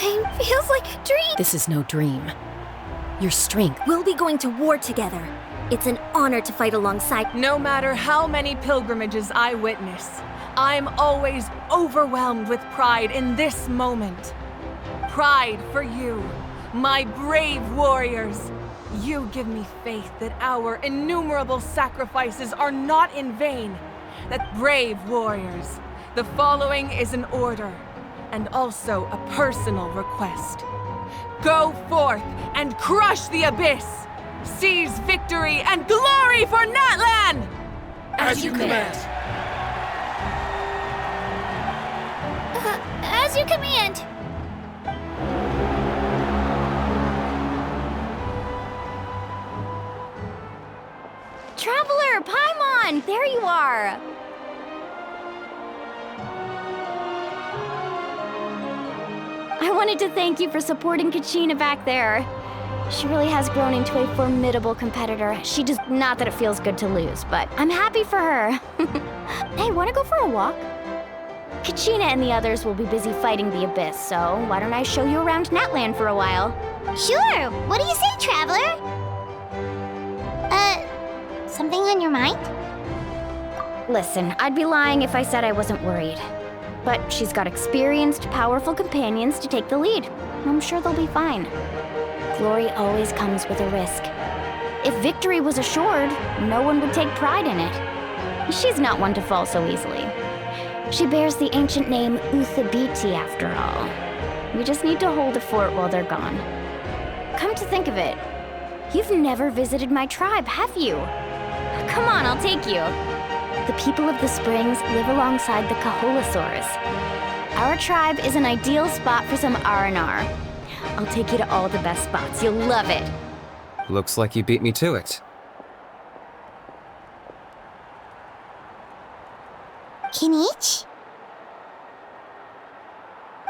It feels like a dream. This is no dream. Your strength. We'll be going to war together. It's an honor to fight alongside. No matter how many pilgrimages I witness, I'm always overwhelmed with pride in this moment. Pride for you, my brave warriors. You give me faith that our innumerable sacrifices are not in vain. That brave warriors, the following is an order. And also a personal request. Go forth and crush the abyss! Seize victory and glory for Natlan! As you command. As you command. Traveler, Paimon, there you are! I wanted to thank you for supporting Kachina back there. She really has grown into a formidable competitor. Not that it feels good to lose, but I'm happy for her. Hey, wanna go for a walk? Kachina and the others will be busy fighting the Abyss, so why don't I show you around Natlan for a while? Sure! What do you say, Traveler? Something on your mind? Listen, I'd be lying if I said I wasn't worried. But she's got experienced, powerful companions to take the lead. I'm sure they'll be fine. Glory always comes with a risk. If victory was assured, no one would take pride in it. She's not one to fall so easily. She bears the ancient name Uthabiti, after all. We just need to hold the fort while they're gone. Come to think of it, you've never visited my tribe, have you? Come on, I'll take you. The people of the Springs live alongside the Kaholasaurus. Our tribe is an ideal spot for some R&R. I'll take you to all the best spots. You'll love it. Looks like you beat me to it. Kinich?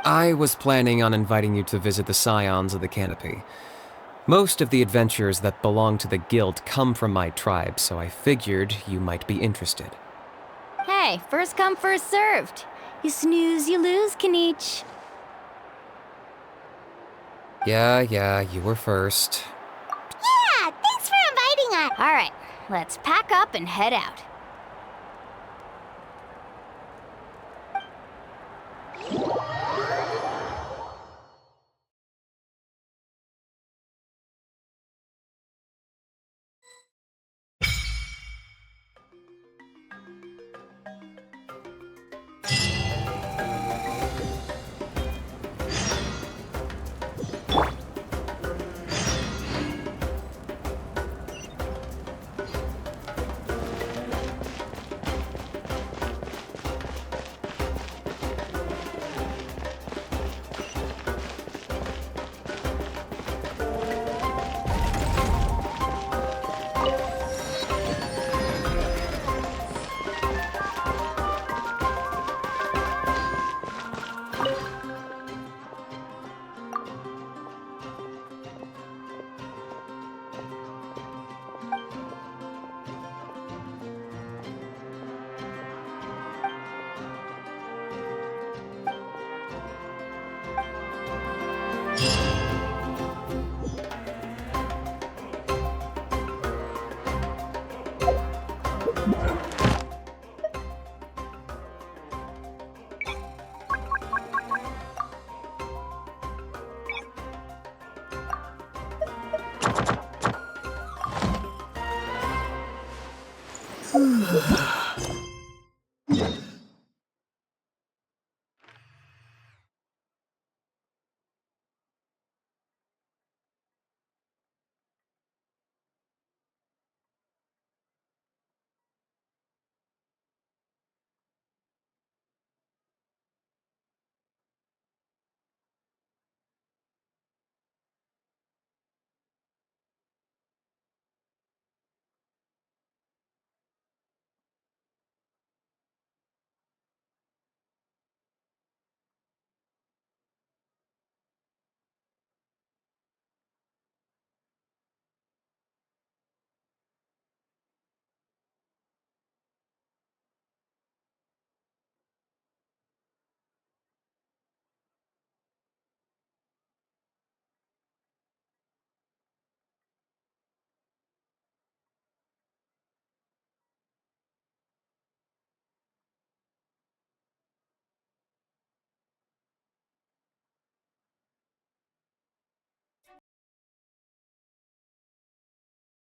I was planning on inviting you to visit the Scions of the Canopy. Most of the adventurers that belong to the guild come from my tribe, so I figured you might be interested. Hey, first come, first served. You snooze, you lose, Kinich. Yeah, you were first. Yeah, thanks for inviting us. All right, let's pack up and head out.